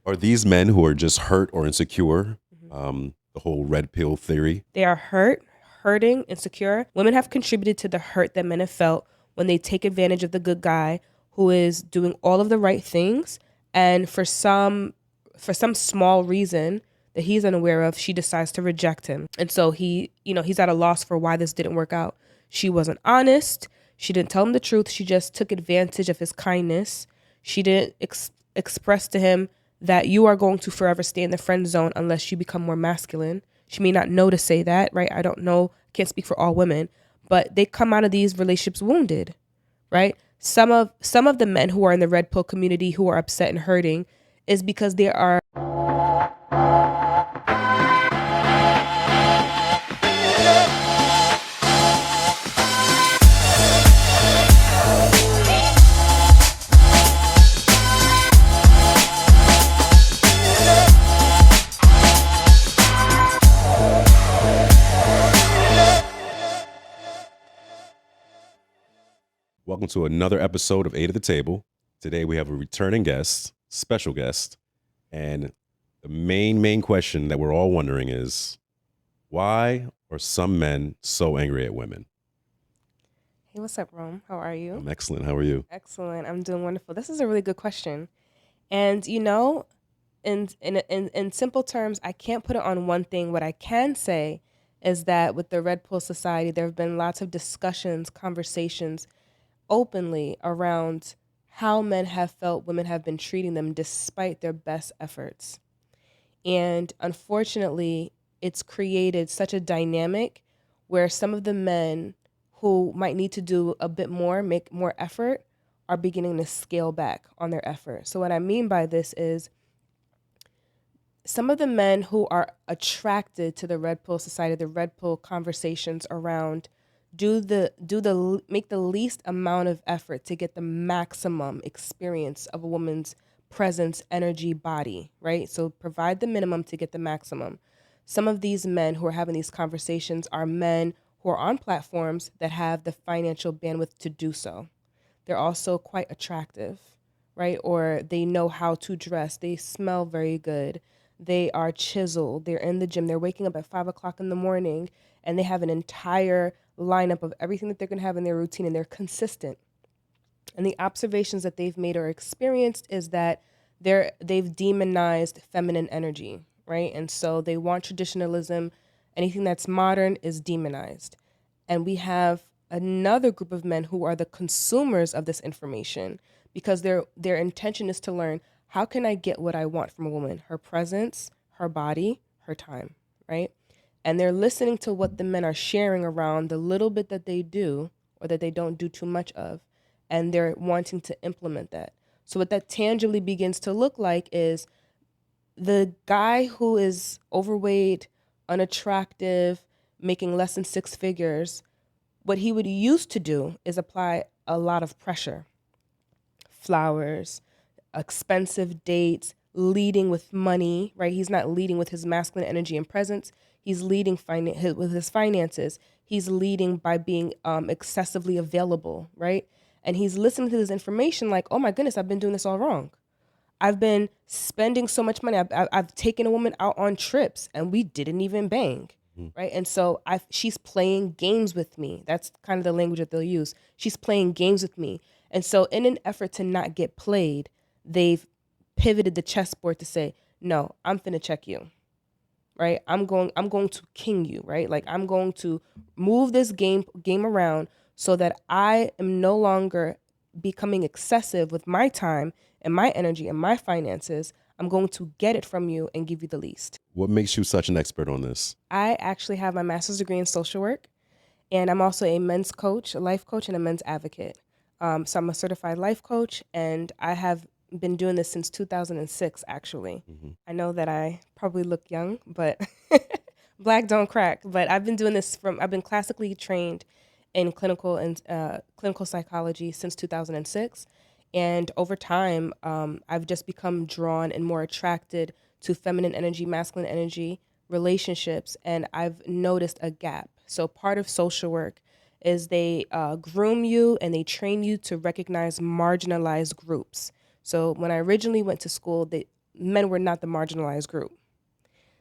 Are these men who are just hurt or insecure? Mhm. The whole red pill theory. They are hurting, insecure. Women have contributed to the hurt that men have felt when they take advantage of the good guy who is doing all of the right things, and for some small reason that he's unaware of, she decides to reject him. And so he's at a loss for why this didn't work out. She wasn't honest. She didn't tell him the truth. She just took advantage of his kindness. She didn't express to him that you are going to forever stay in the friend zone unless you become more masculine. She may not know to say that, right? I don't know, can't speak for all women, but they come out of these relationships wounded, right? Some of the men who are in the red pill community who are upset and hurting is because they are Welcome to another episode of Eight at the Table. Today we have a returning guest, special guest, and the main question that we're all wondering is, why are some men so angry at women? Hey, what's up, Rome? How are you? I'm excellent. How are you? Excellent. I'm doing wonderful. This is a really good question. And in simple terms, I can't put it on one thing. What I can say is that with the Red Pill Society, there have been lots of discussions, conversations openly around how men have felt women have been treating them despite their best efforts. And unfortunately, it's created such a dynamic where some of the men who might need to do a bit more, make more effort, are beginning to scale back on their effort. So, what I mean by this is some of the men who are attracted to the Red Pill Society, the Red Pill conversations around make the least amount of effort to get the maximum experience of a woman's presence, energy, body, right? So provide the minimum to get the maximum. Some of these men who are having these conversations are men who are on platforms that have the financial bandwidth to do so. They're also quite attractive, right? Or they know how to dress. They smell very good. They are chiseled. They're in the gym. They're waking up at 5 o'clock in the morning and they have an entire lineup of everything that they're going to have in their routine, and they're consistent. And the observations that they've made or experienced is that they've demonized feminine energy, right? And so they want traditionalism. Anything that's modern is demonized. And we have another group of men who are the consumers of this information because their intention is to learn, how can I get what I want from a woman? Her presence, her body, her time, right? And they're listening to what the men are sharing around the little bit that they do or that they don't do too much of, and they're wanting to implement that. So what that tangibly begins to look like is the guy who is overweight, unattractive, making less than six figures, what he would used to do is apply a lot of pressure. Flowers, expensive dates, leading with money, right? He's not leading with his masculine energy and presence. He's leading with his finances. He's leading by being excessively available, right? And he's listening to this information like, oh my goodness, I've been doing this all wrong. I've been spending so much money. I've taken a woman out on trips and we didn't even bang, Mhm. right? And so she's playing games with me. That's kind of the language that they'll use. She's playing games with me. And so in an effort to not get played, they've pivoted the chessboard to say, no, I'm finna check you, right? I'm going to king you, right? Like I'm going to move this game around so that I am no longer becoming excessive with my time and my energy and my finances. I'm going to get it from you and give you the least. What makes you such an expert on this? I actually have my master's degree in social work, and I'm also a men's coach, a life coach, and a men's advocate. So I'm a certified life coach, and I have been doing this since 2006, actually. Mhm. I know that I probably look young, but black don't crack. But I've been classically trained in clinical psychology since 2006. And over time, I've just become drawn and more attracted to feminine energy, masculine energy, relationships, and I've noticed a gap. So part of social work is they groom you and they train you to recognize marginalized groups. So when I originally went to school, men were not the marginalized group.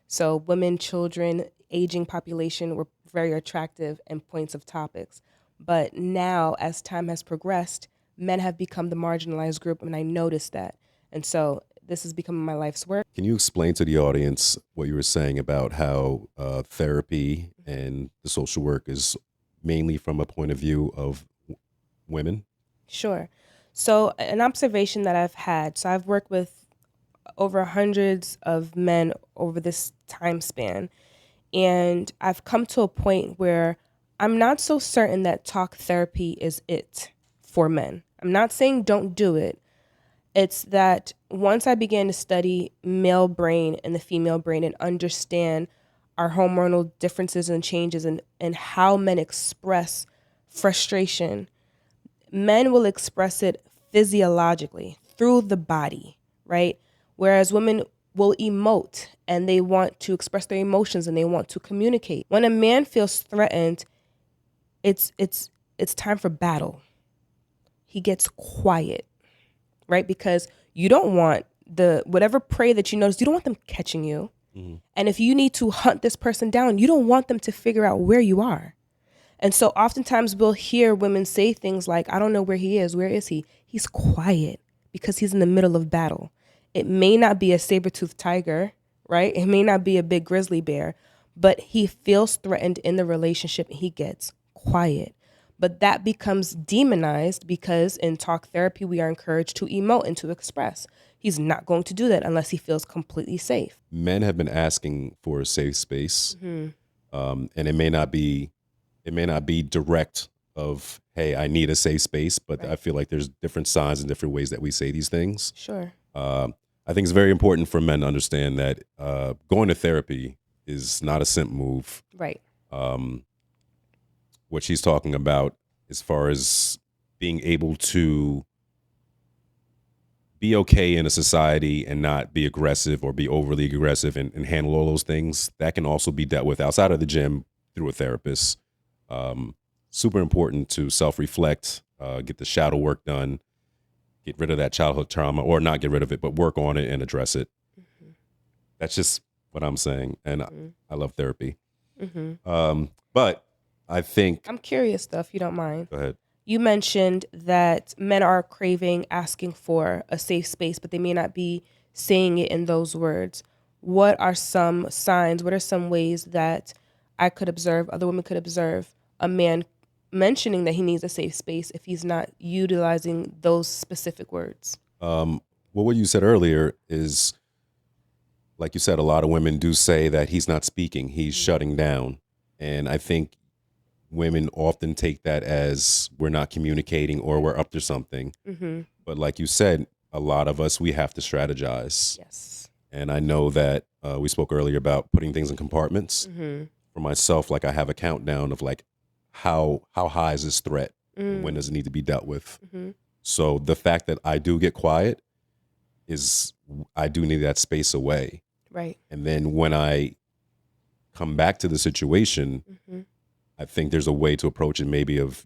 So women, children, aging population were very attractive and points of topics. But now, as time has progressed, men have become the marginalized group, and I noticed that. And so this has become my life's work. Can you explain to the audience what you were saying about how therapy and the social work is mainly from a point of view of women? Sure. So an observation that I've had, so I've worked with over hundreds of men over this time span, and I've come to a point where I'm not so certain that talk therapy is it for men. I'm not saying don't do it. It's that once I began to study male brain and the female brain and understand our hormonal differences and changes and how men express frustration, men will express it physiologically through the body, right? Whereas women will emote and they want to express their emotions and they want to communicate. When a man feels threatened, it's time for battle. He gets quiet, right? Because you don't want the whatever prey that you notice, you don't want them catching you. Mm-hmm. And if you need to hunt this person down, you don't want them to figure out where you are. And so oftentimes we'll hear women say things like, I don't know where he is. Where is he? He's quiet because he's in the middle of battle. It may not be a saber-toothed tiger, right? It may not be a big grizzly bear, but he feels threatened in the relationship and he gets quiet. But that becomes demonized because in talk therapy, we are encouraged to emote and to express. He's not going to do that unless he feels completely safe. Men have been asking for a safe space, and it may not be direct of, hey, I need a safe space, but right. I feel like there's different signs and different ways that we say these things. Sure. I think it's very important for men to understand that going to therapy is not a simp move. Right. What she's talking about as far as being able to be okay in a society and not be aggressive or be overly aggressive and handle all those things, that can also be dealt with outside of the gym through a therapist. Super important to self-reflect, get the shadow work done, get rid of that childhood trauma, or not get rid of it, but work on it and address it. Mm-hmm. That's just what I'm saying. And I love therapy. Mm-hmm. But I think... I'm curious though, if you don't mind. Go ahead. You mentioned that men are craving, asking for a safe space, but they may not be saying it in those words. What are some signs? What are some ways that I could observe, other women could observe, a man mentioning that he needs a safe space if he's not utilizing those specific words? Well, what you said earlier is, like you said, a lot of women do say that he's not speaking, he's shutting down. And I think women often take that as we're not communicating or we're up to something. Mm-hmm. But like you said, a lot of us, we have to strategize. Yes. And I know that we spoke earlier about putting things in compartments. Mm-hmm. For myself, like I have a countdown of like how high is this threat? And when does it need to be dealt with? Mm-hmm. So the fact that I do get quiet is I do need that space away. Right. And then when I come back to the situation, mm-hmm. I think there's a way to approach it, maybe of,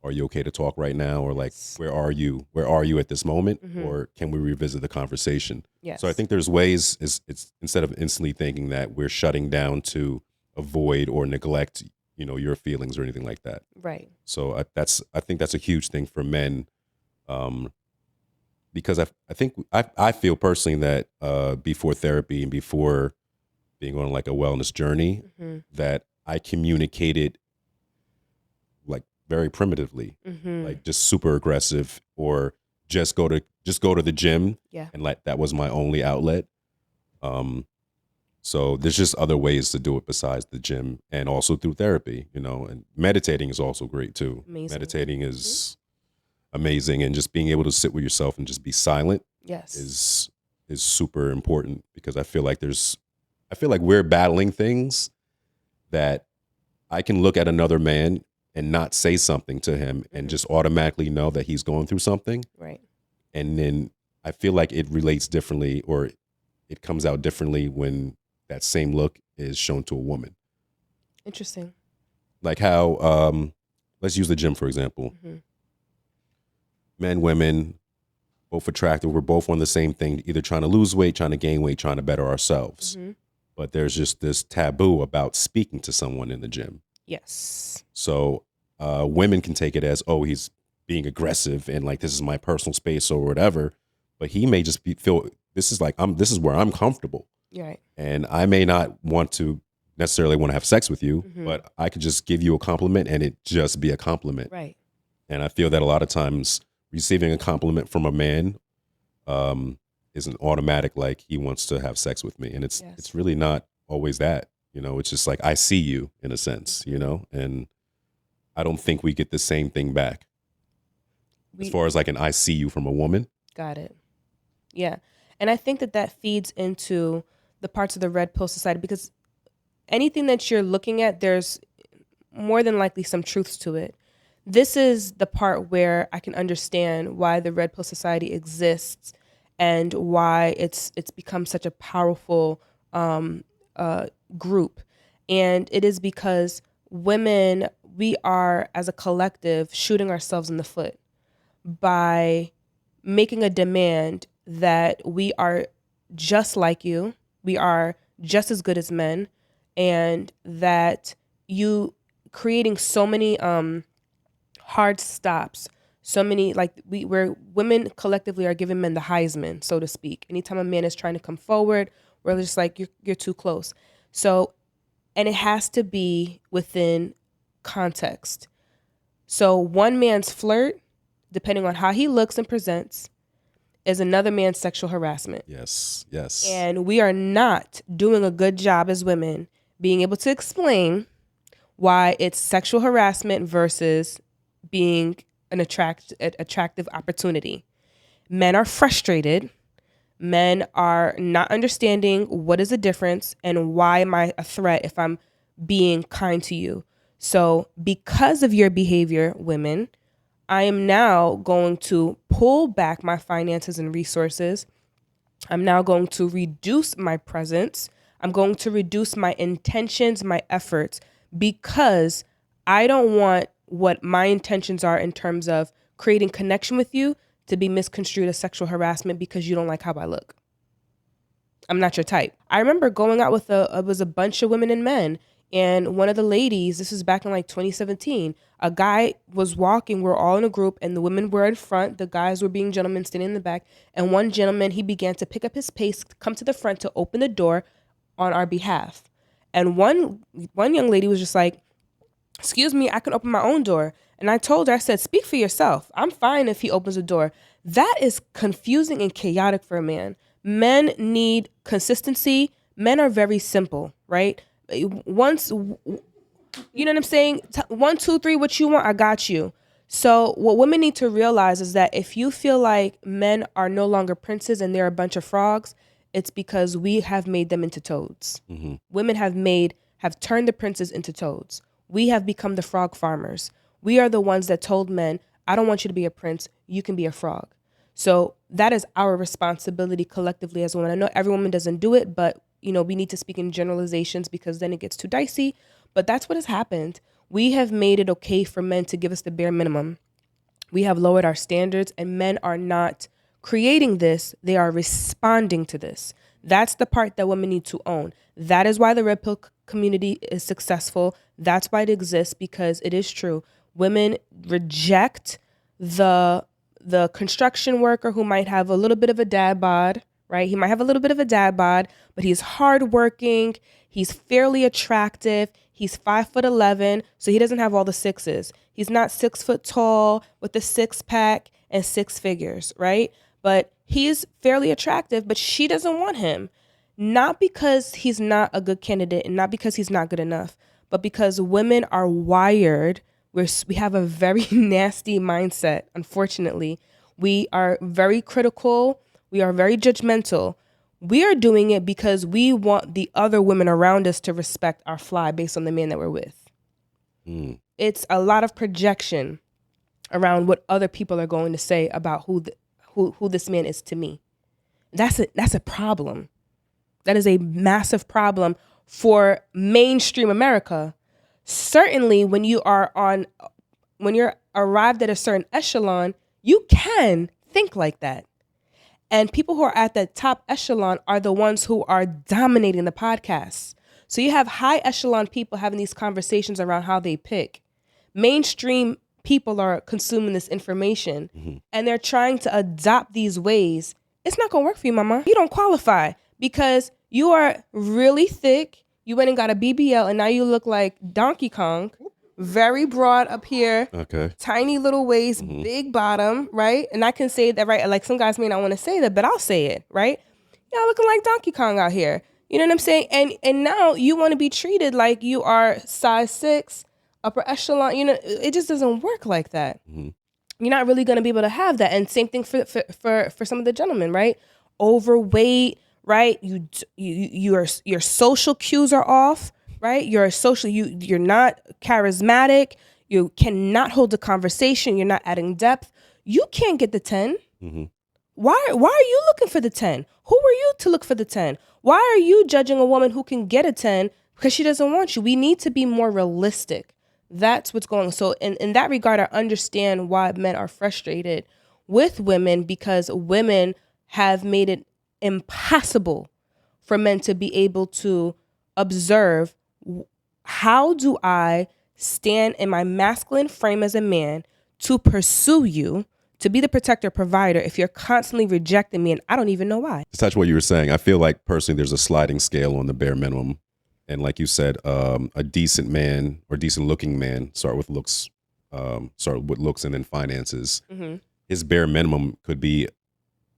are you okay to talk right now? Or like, where are you? Where are you at this moment? Mm-hmm. Or can we revisit the conversation? Yes. So I think there's ways, it's instead of instantly thinking that we're shutting down to avoid or neglect, your feelings or anything like that. Right. So I think that's a huge thing for men, because I feel personally that before therapy and before being on like a wellness journey, mm-hmm. that I communicated like very primitively, mm-hmm. like just super aggressive, or just go to the gym, and like that was my only outlet. So there's just other ways to do it besides the gym, and also through therapy, and meditating is also great too. Amazing. Meditating is amazing, and just being able to sit with yourself and just be silent, is super important, because I feel like we're battling things that I can look at another man and not say something to him, mm-hmm. and just automatically know that he's going through something. Right. And then I feel like it relates differently, or it comes out differently when that same look is shown to a woman. Interesting. Like how, let's use the gym, for example. Mm-hmm. Men, women, both attractive. We're both on the same thing, either trying to lose weight, trying to gain weight, trying to better ourselves. Mm-hmm. But there's just this taboo about speaking to someone in the gym. Yes. So women can take it as, oh, he's being aggressive and like this is my personal space or whatever. But he may just feel this is where I'm comfortable. Right. And I may not want to necessarily want to have sex with you, but I could just give you a compliment and it just be a compliment. Right. And I feel that a lot of times receiving a compliment from a man is an automatic, like he wants to have sex with me. And it's really not always that, it's just like, I see you in a sense, and I don't think we get the same thing back as far as like an I see you from a woman. Got it. Yeah. And I think that feeds into the parts of the red pill society, because anything that you're looking at, there's more than likely some truths to it. This is the part where I can understand why the red pill society exists and why it's become such a powerful group. And it is because women, we are as a collective shooting ourselves in the foot by making a demand that we are just like you, we are just as good as men, and that you creating so many hard stops, so many, like where women collectively are giving men the Heisman, so to speak. Anytime a man is trying to come forward, we're just like, you're too close. So, and it has to be within context. So one man's flirt, depending on how he looks and presents, is another man's sexual harassment. Yes, yes. And we are not doing a good job as women being able to explain why it's sexual harassment versus being an attractive opportunity. Men are frustrated. Men are not understanding what is the difference and why am I a threat if I'm being kind to you. So because of your behavior, women, I am now going to pull back my finances and resources. I'm now going to reduce my presence. I'm going to reduce my intentions, my efforts, because I don't want what my intentions are in terms of creating connection with you to be misconstrued as sexual harassment because you don't like how I look. I'm not your type. I remember going out with it was a bunch of women and men. And one of the ladies, this was back in like 2017, a guy was walking, we're all in a group and the women were in front, the guys were being gentlemen standing in the back. And one gentleman, he began to pick up his pace, come to the front to open the door on our behalf. And one young lady was just like, excuse me, I can open my own door. And I told her, I said, speak for yourself. I'm fine if he opens the door. That is confusing and chaotic for a man. Men need consistency. Men are very simple, right? Once, you know what I'm saying? 1, 2, 3, what you want, I got you. So what women need to realize is that if you feel like men are no longer princes and they're a bunch of frogs, it's because we have made them into toads. Mm-hmm. Women have turned the princes into toads. We have become the frog farmers. We are the ones that told men, I don't want you to be a prince, you can be a frog. So that is our responsibility collectively as women. I know every woman doesn't do it, but we need to speak in generalizations because then it gets too dicey. But that's what has happened. We have made it okay for men to give us the bare minimum. We have lowered our standards and men are not creating this. They are responding to this. That's the part that women need to own. That is why the red pill community is successful. That's why it exists, because it is true. Women reject the construction worker who might have a little bit of a dad bod, right? He might have a little bit of a dad bod, but he's hardworking. He's fairly attractive. He's 5'11", so he doesn't have all the sixes. He's not 6 foot tall with a six pack and six figures, right? But he's fairly attractive, but she doesn't want him. Not because he's not a good candidate and not because he's not good enough, but because women are wired. We have a very nasty mindset, unfortunately. We are very critical. We are very judgmental. We are doing it because we want the other women around us to respect our fly based on the man that we're with. Mm. It's a lot of projection around what other people are going to say about who this man is to me. That's a problem. That is a massive problem for mainstream America. Certainly when you're arrived at a certain echelon, you can think like that. And people who are at the top echelon are the ones who are dominating the podcasts. So you have high echelon people having these conversations around how they pick. Mainstream people are consuming this information and they're trying to adopt these ways. It's not going to work for you, mama. You don't qualify because you are really thick. You went and got a BBL and now you look like Donkey Kong. Very broad up here. Okay. Tiny little waist, big bottom, right? And I can say that, right? Like some guys may not want to say that, but I'll say it, right? Y'all looking like Donkey Kong out here. You know what I'm saying? And now you want to be treated like you are size 6, upper echelon. You know, it just doesn't work like that. You're not really going to be able to have that. And same thing for some of the gentlemen, right? Overweight, right? Your social cues are off, right? You're not charismatic. You cannot hold a conversation. You're not adding depth. You can't get the 10. Why are you looking for the 10? Who are you to look for the 10? Why are you judging a woman who can get a 10 because she doesn't want you? We need to be more realistic. That's what's going on. So in that regard, I understand why men are frustrated with women because women have made it impossible for men to be able to observe, how do I stand in my masculine frame as a man to pursue you, to be the protector provider if you're constantly rejecting me and I don't even know why. To touch what you were saying, I feel like personally there's a sliding scale on the bare minimum. And like you said, a decent man or decent looking man, start with looks and then finances. His bare minimum could be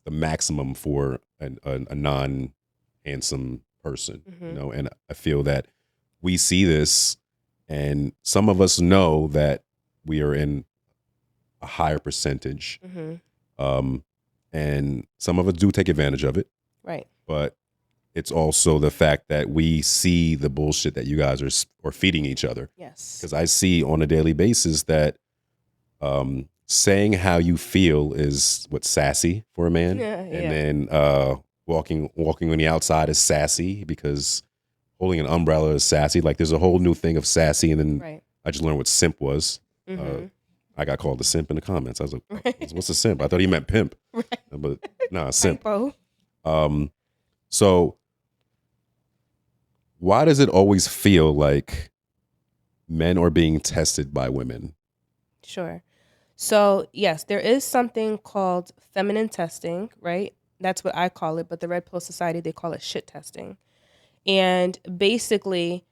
the maximum for a non-handsome person, you know? And I feel that we see this and some of us know that we are in a higher percentage. And some of us do take advantage of it. Right. But it's also the fact that we see the bullshit that you guys are feeding each other. Yes. Because I see on a daily basis that saying how you feel is what's sassy for a man. And then walking on the outside is sassy because holding an umbrella is sassy. Like there's a whole new thing of sassy. And then I just learned what simp was. I got called a simp in the comments. I was like, what's a simp? I thought he meant pimp. But nah, simp. So why does it always feel like men are being tested by women? Sure. So yes, there is something called feminine testing, right? That's what I call it, but the Red Pill Society, they call it shit testing. And basically,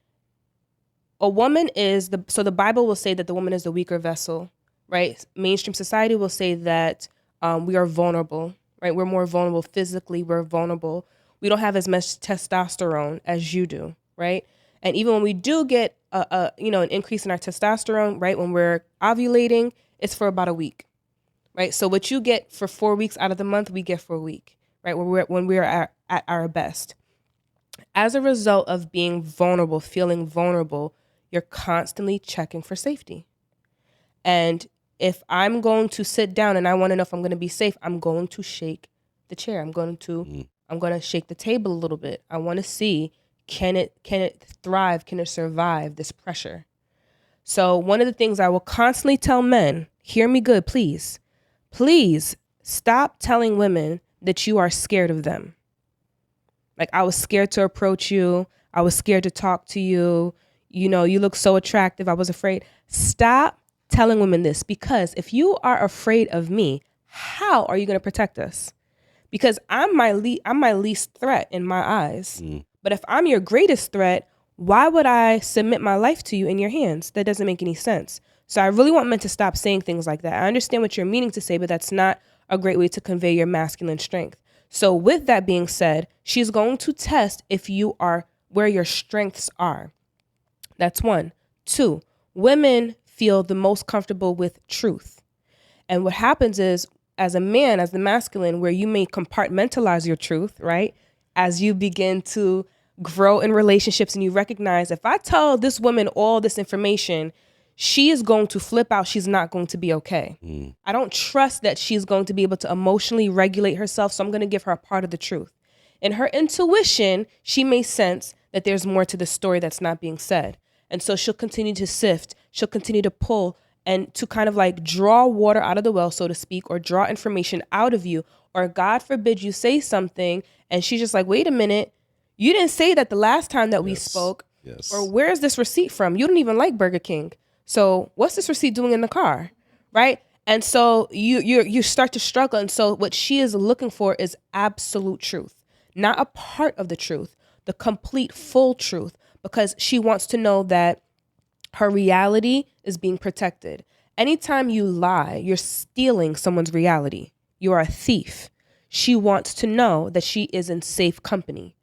a woman is so the Bible will say that the woman is the weaker vessel, right? Mainstream society will say that we are vulnerable, right? We're more vulnerable physically. We're vulnerable. We don't have as much testosterone as you do, right? And even when we do get an increase in our testosterone, right? When we're ovulating, it's for about a week, right? So what you get for 4 weeks out of the month, we get for a week, right? When we're at our best. As a result of being vulnerable, feeling vulnerable, you're constantly checking for safety. And if I'm going to sit down and I want to know if I'm going to be safe, I'm going to shake the chair. I'm going to shake the table a little bit. I want to see, can it thrive? Can it survive this pressure? So one of the things I will constantly tell men, hear me good, please stop telling women that you are scared of them. Like, I was scared to approach you. I was scared to talk to you. You know, you look so attractive. I was afraid. Stop telling women this, because if you are afraid of me, how are you going to protect us? Because I'm my least threat in my eyes. But if I'm your greatest threat, why would I submit my life to you in your hands? That doesn't make any sense. So I really want men to stop saying things like that. I understand what you're meaning to say, but that's not a great way to convey your masculine strength. So with that being said, she's going to test if you are where your strengths are. That's 1. 2, women feel the most comfortable with truth. And what happens is, as a man, as the masculine, where you may compartmentalize your truth, right? As you begin to grow in relationships and you recognize, if I tell this woman all this information, she is going to flip out. She's not going to be okay. I don't trust that she's going to be able to emotionally regulate herself, so I'm going to give her a part of the truth. In her intuition, she may sense that there's more to the story that's not being said. And so she'll continue to sift. She'll continue to pull and to kind of like draw water out of the well, so to speak, or draw information out of you Or God forbid you say something and she's just like, wait a minute, you didn't say that the last time that we spoke. Yes. Or where's this receipt from? You don't even like Burger King. So what's this receipt doing in the car? Right? And so you start to struggle. And so what she is looking for is absolute truth, not a part of the truth, the complete full truth, because she wants to know that her reality is being protected. Anytime you lie, you're stealing someone's reality. You are a thief. She wants to know that she is in safe company.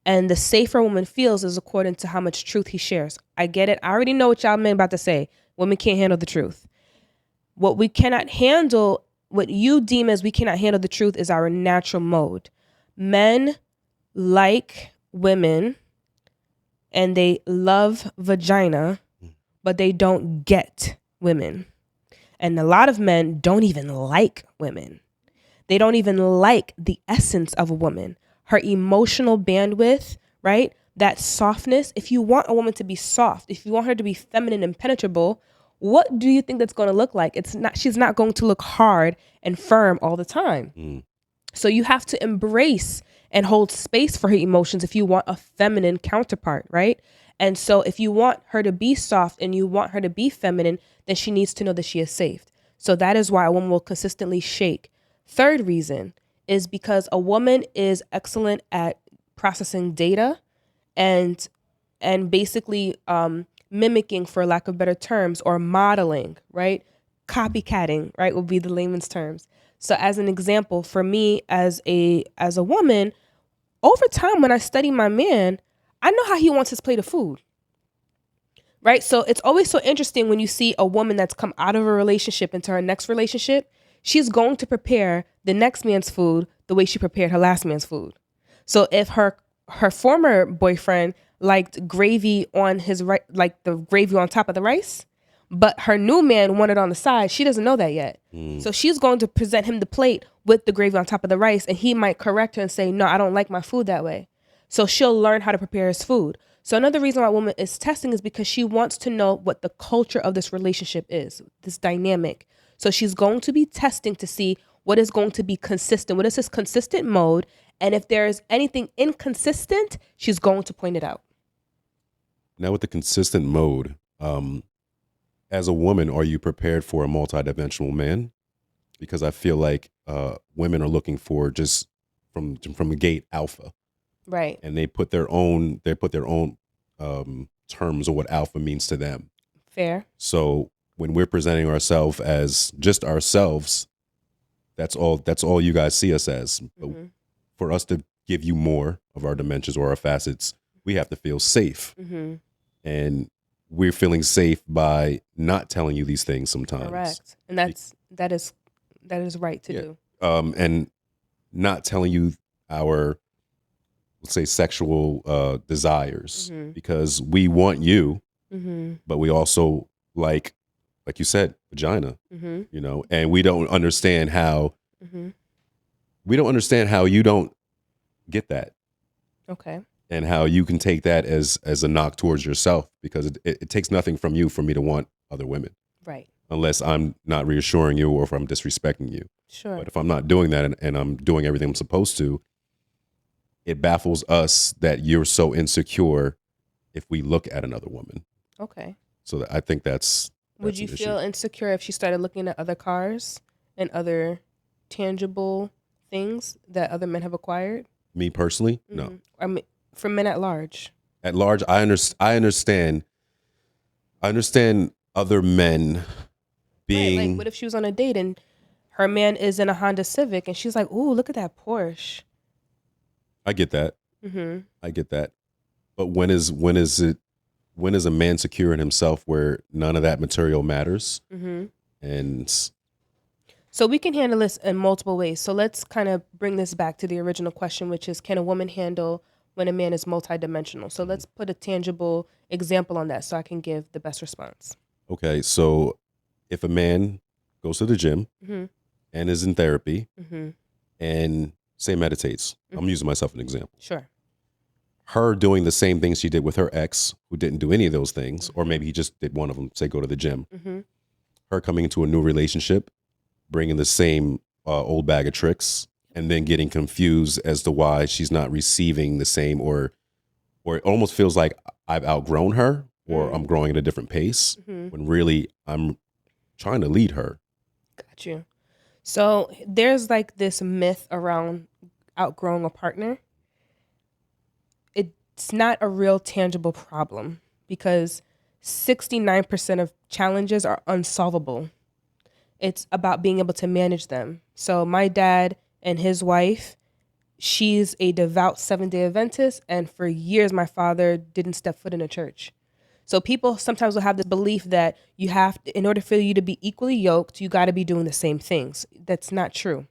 And the safer a woman feels is according to how much truth he shares. I get it. I already know what y'all men about to say. Women can't handle the truth. What we cannot handle, what you deem as we cannot handle the truth, is our natural mode. Men like women and they love vagina, but they don't get women. And a lot of men don't even like women. They don't even like the essence of a woman. Her emotional bandwidth, right? That softness. If you want a woman to be soft, if you want her to be feminine and penetrable, what do you think that's going to look like? She's not going to look hard and firm all the time. So you have to embrace and hold space for her emotions if you want a feminine counterpart, right? And so if you want her to be soft and you want her to be feminine, then she needs to know that she is safe. So that is why a woman will consistently shake. Third reason is because a woman is excellent at processing data and basically mimicking, for lack of better terms, or modeling, right? Copycatting, right, would be the layman's terms. So as an example, for me as a woman, over time when I study my man, I know how he wants his plate of food. Right? So it's always so interesting when you see a woman that's come out of a relationship into her next relationship, she's going to prepare the next man's food the way she prepared her last man's food. So if her former boyfriend liked gravy on his right, like the gravy on top of the rice, but her new man wanted on the side, she doesn't know that yet. So she's going to present him the plate with the gravy on top of the rice, and he might correct her and say, no, I don't like my food that way. So she'll learn how to prepare his food. So another reason why a woman is testing is because she wants to know what the culture of this relationship is, this dynamic. So she's going to be testing to see what is going to be consistent. What is this consistent mode? And if there is anything inconsistent, she's going to point it out. Now with the consistent mode, as a woman, are you prepared for a multidimensional man? Because I feel like women are looking for just from the gate alpha. Right. And they put their own terms of what alpha means to them. Fair. So when we're presenting ourselves as just ourselves, that's all you guys see us as. But for us to give you more of our dimensions or our facets, we have to feel safe. And we're feeling safe by not telling you these things sometimes. Correct. And that is right to do. And not telling you our, let's say, sexual desires, because we want you, but we also like you said, vagina, you know, and we don't understand how you don't get that. Okay. And how you can take that as a knock towards yourself, because it takes nothing from you for me to want other women. Right. Unless I'm not reassuring you or if I'm disrespecting you. Sure. But if I'm not doing that and I'm doing everything I'm supposed to, it baffles us that you're so insecure if we look at another woman. Okay. So I think that's Would you feel insecure if she started looking at other cars and other tangible things that other men have acquired? Me personally, no. I mean, for men at large. At large, I understand other men being. Right, like, what if she was on a date and her man is in a Honda Civic and she's like, "Ooh, look at that Porsche." I get that. I get that. But when is a man secure in himself where none of that material matters? And so we can handle this in multiple ways. So let's kind of bring this back to the original question, which is, can a woman handle when a man is multidimensional? So let's put a tangible example on that so I can give the best response. Okay, so if a man goes to the gym and is in therapy and say meditates, I'm using myself as an example. Sure. Her doing the same things she did with her ex who didn't do any of those things, or maybe he just did one of them, say go to the gym. Her coming into a new relationship, bringing the same old bag of tricks and then getting confused as to why she's not receiving the same, or it almost feels like I've outgrown her, or I'm growing at a different pace, when really I'm trying to lead her. Got you. So there's like this myth around outgrowing a partner. It's not a real tangible problem because 69% of challenges are unsolvable. It's about being able to manage them. So my dad and his wife, she's a devout 7-day Adventist, and for years my father didn't step foot in a church. So people sometimes will have this belief that you have to, in order for you to be equally yoked, you got to be doing the same things. That's not true.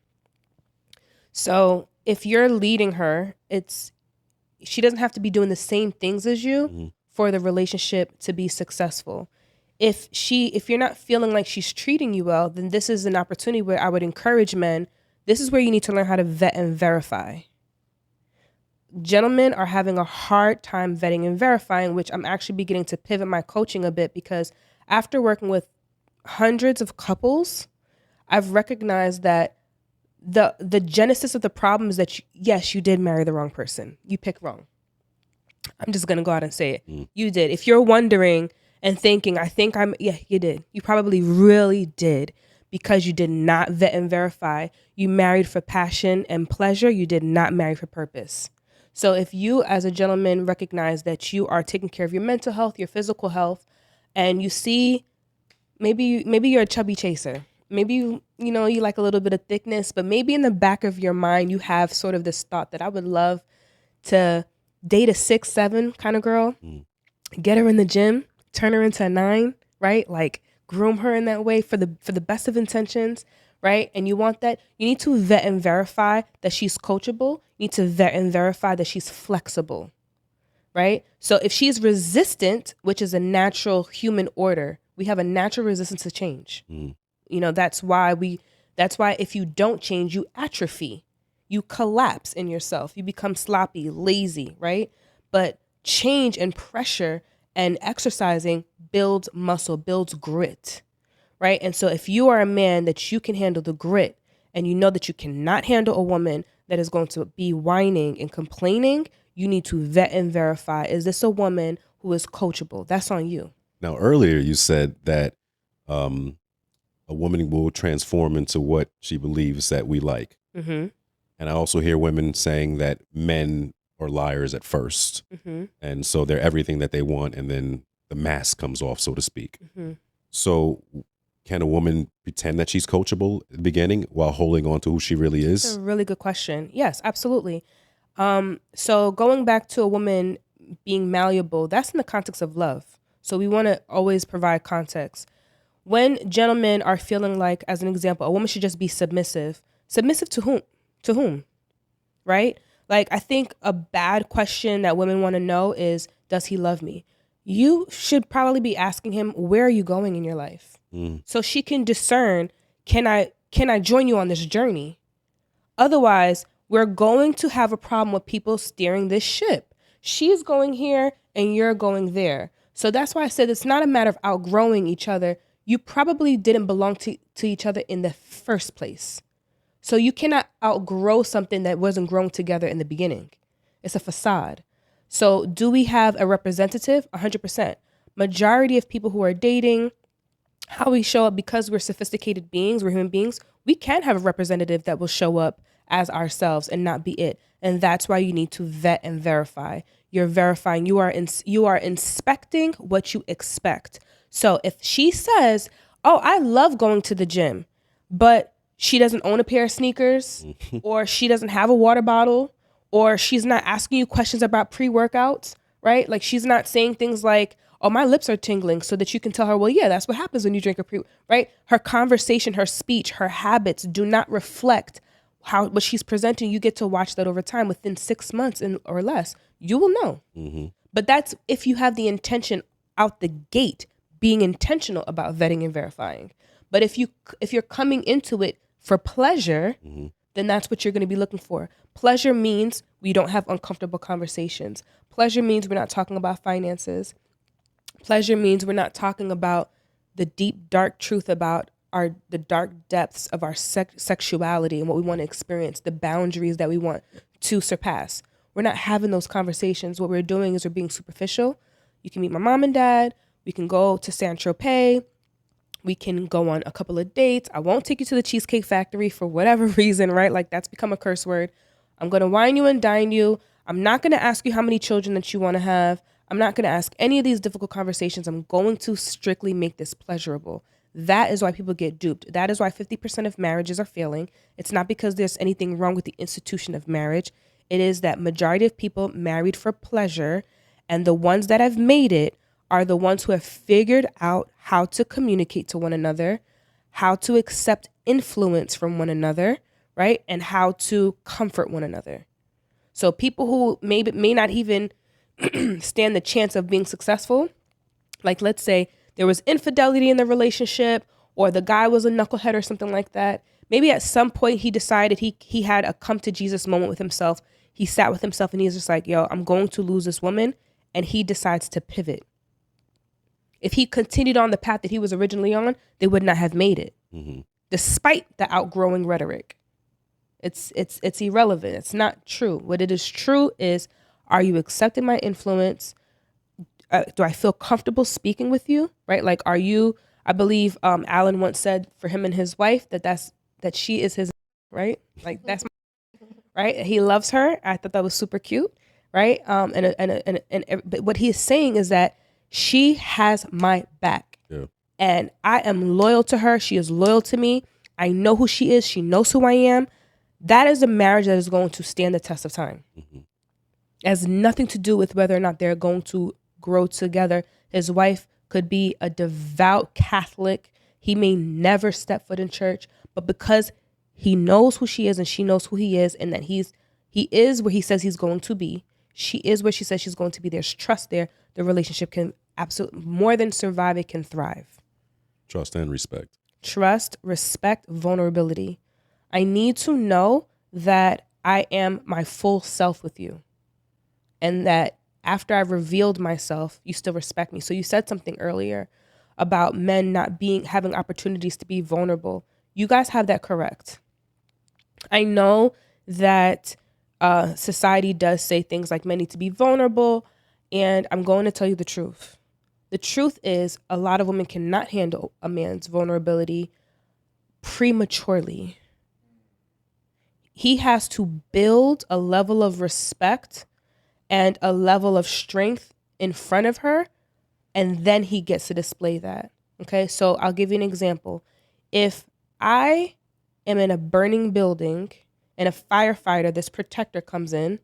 So if you're leading her, she doesn't have to be doing the same things as you for the relationship to be successful. If you're not feeling like she's treating you well, then this is an opportunity where I would encourage men. This is where you need to learn how to vet and verify. Gentlemen are having a hard time vetting and verifying, which I'm actually beginning to pivot my coaching a bit, because after working with hundreds of couples, I've recognized that the genesis of the problem is that yes, you did marry the wrong person. You picked wrong. I'm just going to go out and say it. You did. If you're wondering and thinking, you did. You probably really did, because you did not vet and verify. You married for passion and pleasure. You did not marry for purpose. So if you as a gentleman recognize that you are taking care of your mental health, your physical health, and you see maybe you're a chubby chaser. Maybe you like a little bit of thickness, but maybe in the back of your mind you have sort of this thought that I would love to date a 6'7" kind of girl, get her in the gym, turn her into a 9, right? Like groom her in that way for the best of intentions, right? And you want that, you need to vet and verify that she's coachable. You need to vet and verify that she's flexible, right? So if she's resistant, which is a natural human order, we have a natural resistance to change. That's why if you don't change, you atrophy, you collapse in yourself, you become sloppy, lazy, right? But change and pressure and exercising builds muscle, builds grit, right? And so if you are a man that you can handle the grit, and you know that you cannot handle a woman that is going to be whining and complaining, you need to vet and verify, is this a woman who is coachable? That's on you. Now, earlier you said that a woman will transform into what she believes that we like. And I also hear women saying that men are liars at first. And so they're everything that they want, and then the mask comes off, so to speak. So can a woman pretend that she's coachable at the beginning while holding on to who she really is? That's a really good question. Yes, absolutely. So going back to a woman being malleable, that's in the context of love. So we want to always provide context. When gentlemen are feeling like, as an example, a woman should just be submissive. Submissive to whom? To whom? Right? Like, I think a bad question that women want to know is, does he love me? You should probably be asking him, where are you going in your life? So she can discern, can I join you on this journey? Otherwise, we're going to have a problem with people steering this ship. She's going here and you're going there. So that's why I said it's not a matter of outgrowing each other. You probably didn't belong to each other in the first place. So you cannot outgrow something that wasn't grown together in the beginning. It's a facade. So do we have a representative? 100%. Majority of people who are dating, how we show up, because we're sophisticated beings, we're human beings, we can have a representative that will show up as ourselves and not be it. And that's why you need to vet and verify. You're verifying, you are inspecting what you expect. So if she says, oh, I love going to the gym, but she doesn't own a pair of sneakers, or she doesn't have a water bottle, or she's not asking you questions about pre-workouts, right? Like, she's not saying things like, oh, my lips are tingling, so that you can tell her, well, yeah, that's what happens when you drink a right? Her conversation, her speech, her habits do not reflect what she's presenting. You get to watch that over time. Within 6 months or less, you will know. But that's if you have the intention out the gate, being intentional about vetting and verifying. But if you're coming into it for pleasure, then that's what you're going to be looking for. Pleasure means we don't have uncomfortable conversations. Pleasure means we're not talking about finances. Pleasure means we're not talking about the deep, dark truth about the dark depths of our sexuality and what we want to experience, the boundaries that we want to surpass. We're not having those conversations. What we're doing is we're being superficial. You can meet my mom and dad. We can go to Saint-Tropez. We can go on a couple of dates. I won't take you to the Cheesecake Factory for whatever reason, right? Like, that's become a curse word. I'm going to wine you and dine you. I'm not going to ask you how many children that you want to have. I'm not going to ask any of these difficult conversations. I'm going to strictly make this pleasurable. That is why people get duped. That is why 50% of marriages are failing. It's not because there's anything wrong with the institution of marriage. It is that majority of people married for pleasure, and the ones that have made it are the ones who have figured out how to communicate to one another, how to accept influence from one another, right? And how to comfort one another. So people who may not even stand the chance of being successful, like let's say there was infidelity in the relationship, or the guy was a knucklehead or something like that. Maybe at some point he decided he had a come to Jesus moment with himself. He sat with himself and he's just like, yo, I'm going to lose this woman. And he decides to pivot. If he continued on the path that he was originally on, they would not have made it, despite the outgrowing rhetoric. It's irrelevant. It's not true. What it is true is, are you accepting my influence? Do I feel comfortable speaking with you? Right? Like, are you? I believe Alan once said for him and his wife that she is his, right? Like, that's right. He loves her. I thought that was super cute, right? But what he is saying is that she has my back. Yeah. And I am loyal to her. She is loyal to me. I know who she is. She knows who I am. That is a marriage that is going to stand the test of time. It has nothing to do with whether or not they're going to grow together. His wife could be a devout Catholic. He may never step foot in church, but because he knows who she is and she knows who he is, and that he is where he says he's going to be, she is where she says she's going to be, there's trust there, the relationship can absolutely, more than survive, it can thrive. Trust and respect. Trust, respect, vulnerability. I need to know that I am my full self with you, and that after I've revealed myself, you still respect me. So you said something earlier about men not having opportunities to be vulnerable. You guys have that correct. I know that society does say things like men need to be vulnerable, and I'm going to tell you the truth. The truth is, a lot of women cannot handle a man's vulnerability prematurely. He has to build a level of respect and a level of strength in front of her, and then he gets to display that. Okay, so I'll give you an example. If I am in a burning building and a firefighter, this protector, comes in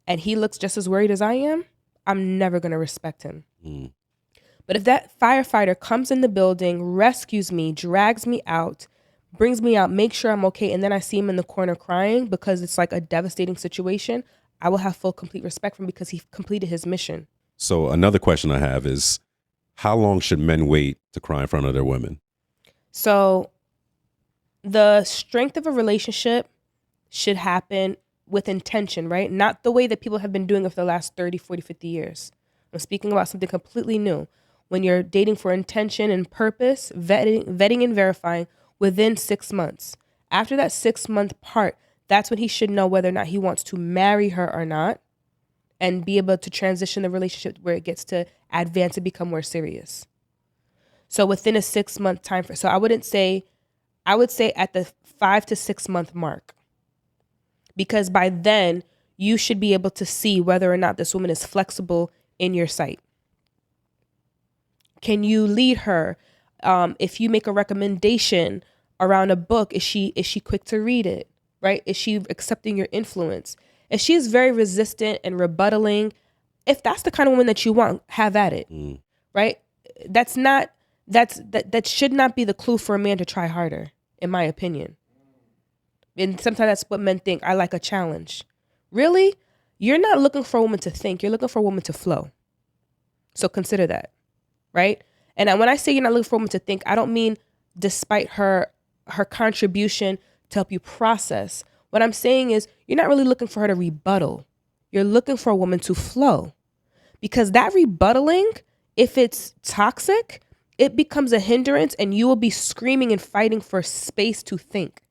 and he looks just as worried as I am, I'm never going to respect him. But if that firefighter comes in the building, rescues me, drags me out, brings me out, makes sure I'm okay, and then I see him in the corner crying because it's like a devastating situation, I will have full, complete respect for him because he completed his mission. So another question I have is, how long should men wait to cry in front of their women? So the strength of a relationship should happen with intention, right? Not the way that people have been doing it for the last 30, 40, 50 years. I'm speaking about something completely new. When you're dating for intention and purpose, vetting and verifying within 6 months. After that 6-month part, that's when he should know whether or not he wants to marry her or not, and be able to transition the relationship where it gets to advance and become more serious. So within a 6-month time frame. So I would say at the 5 to 6 month mark, because by then you should be able to see whether or not this woman is flexible in your sight. Can you lead her? If you make a recommendation around a book, is she quick to read it, right? Is she accepting your influence? If she's very resistant and rebuttaling, if that's the kind of woman that you want, have at it, right? That should not be the clue for a man to try harder, in my opinion. And sometimes that's what men think. I like a challenge. Really? You're not looking for a woman to think. You're looking for a woman to flow. So consider that, right? And when I say you're not looking for a woman to think, I don't mean despite her contribution to help you process. What I'm saying is you're not really looking for her to rebuttal. You're looking for a woman to flow. Because that rebuttaling, if it's toxic, it becomes a hindrance, and you will be screaming and fighting for space to think.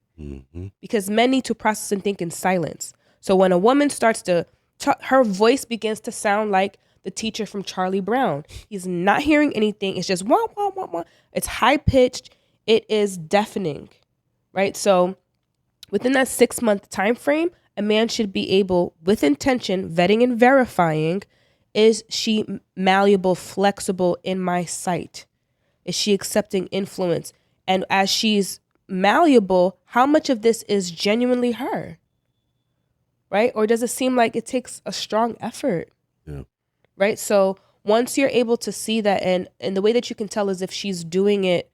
Because men need to process and think in silence. So when a woman starts to, her voice begins to sound like the teacher from Charlie Brown. He's not hearing anything. It's just wah, wah, wah, wah. It's high pitched. It is deafening, right? So within that 6-month time frame, a man should be able, with intention, vetting and verifying, is she malleable, flexible in my sight? Is she accepting influence? And as she's malleable, how much of this is genuinely her? Right? Or does it seem like it takes a strong effort? Yeah. Right? So once you're able to see that, and the way that you can tell is if she's doing it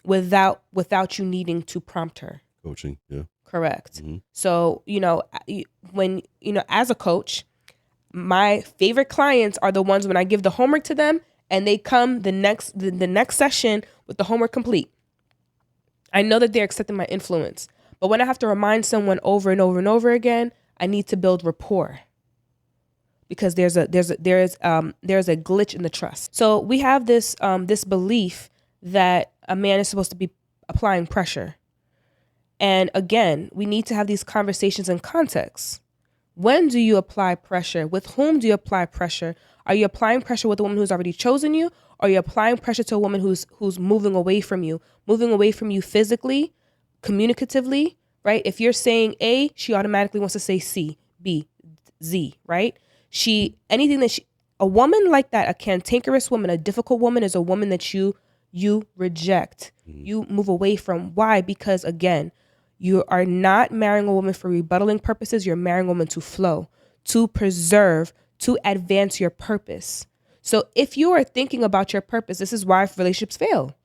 without you needing to prompt her. Coaching, yeah. Correct. So, when, as a coach, my favorite clients are the ones when I give the homework to them and they come the next session with the homework complete. I know that they're accepting my influence. But when I have to remind someone over and over and over again, I need to build rapport. Because there's a glitch in the trust. So we have this belief that a man is supposed to be applying pressure. And again, we need to have these conversations in context. When do you apply pressure? With whom do you apply pressure? Are you applying pressure with a woman who's already chosen you? Or are you applying pressure to a woman who's moving away from you physically, communicatively, right? If you're saying A, she automatically wants to say C, B, Z, right? A woman like that, a cantankerous woman, a difficult woman, is a woman that you reject. You move away from. Why? Because again, you are not marrying a woman for rebuttaling purposes. You're marrying a woman to flow, to preserve, to advance your purpose. So if you are thinking about your purpose, this is why relationships fail.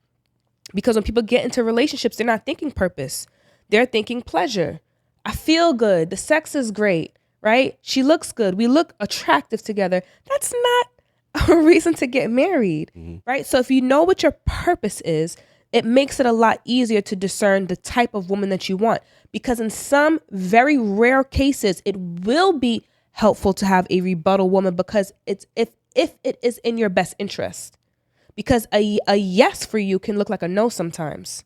Because when people get into relationships, they're not thinking purpose. They're thinking pleasure. I feel good. The sex is great, right? She looks good. We look attractive together. That's not a reason to get married, right? So if you know what your purpose is, it makes it a lot easier to discern the type of woman that you want. Because in some very rare cases, it will be helpful to have a rebuttal woman, because it's if it is in your best interest. Because a yes for you can look like a no sometimes,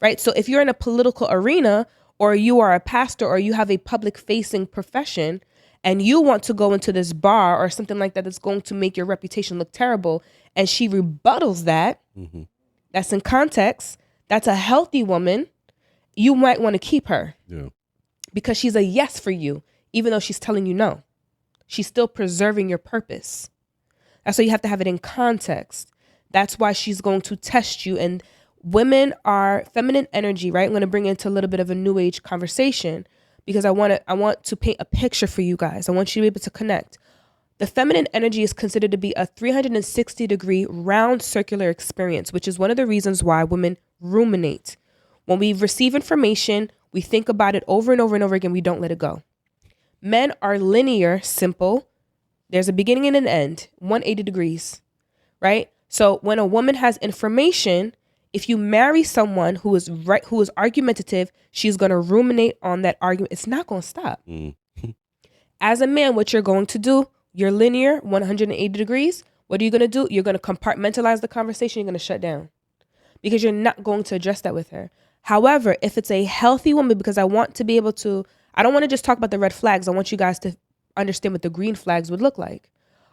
right? So if you're in a political arena, or you are a pastor, or you have a public facing profession, and you want to go into this bar or something like that that's going to make your reputation look terrible, and she rebuttals that, that's in context, that's a healthy woman, you might want to keep her. Yeah. Because she's a yes for you, even though she's telling you no. She's still preserving your purpose. That's why you have to have it in context. That's why she's going to test you. And women are feminine energy, right? I'm going to bring it into a little bit of a new age conversation, because I want to paint a picture for you guys. I want you to be able to connect. The feminine energy is considered to be a 360-degree round circular experience, which is one of the reasons why women ruminate. When we receive information, we think about it over and over and over again. We don't let it go. Men are linear, simple. There's a beginning and an end, 180 degrees, right? So when a woman has information, if you marry someone who is argumentative, she's going to ruminate on that argument. It's not going to stop. As a man, what you're going to do, you're linear, 180 degrees. What are you going to do? You're going to compartmentalize the conversation. You're going to shut down, because you're not going to address that with her. However, if it's a healthy woman, because I want to be able to, I don't want to just talk about the red flags. I want you guys to understand what the green flags would look like.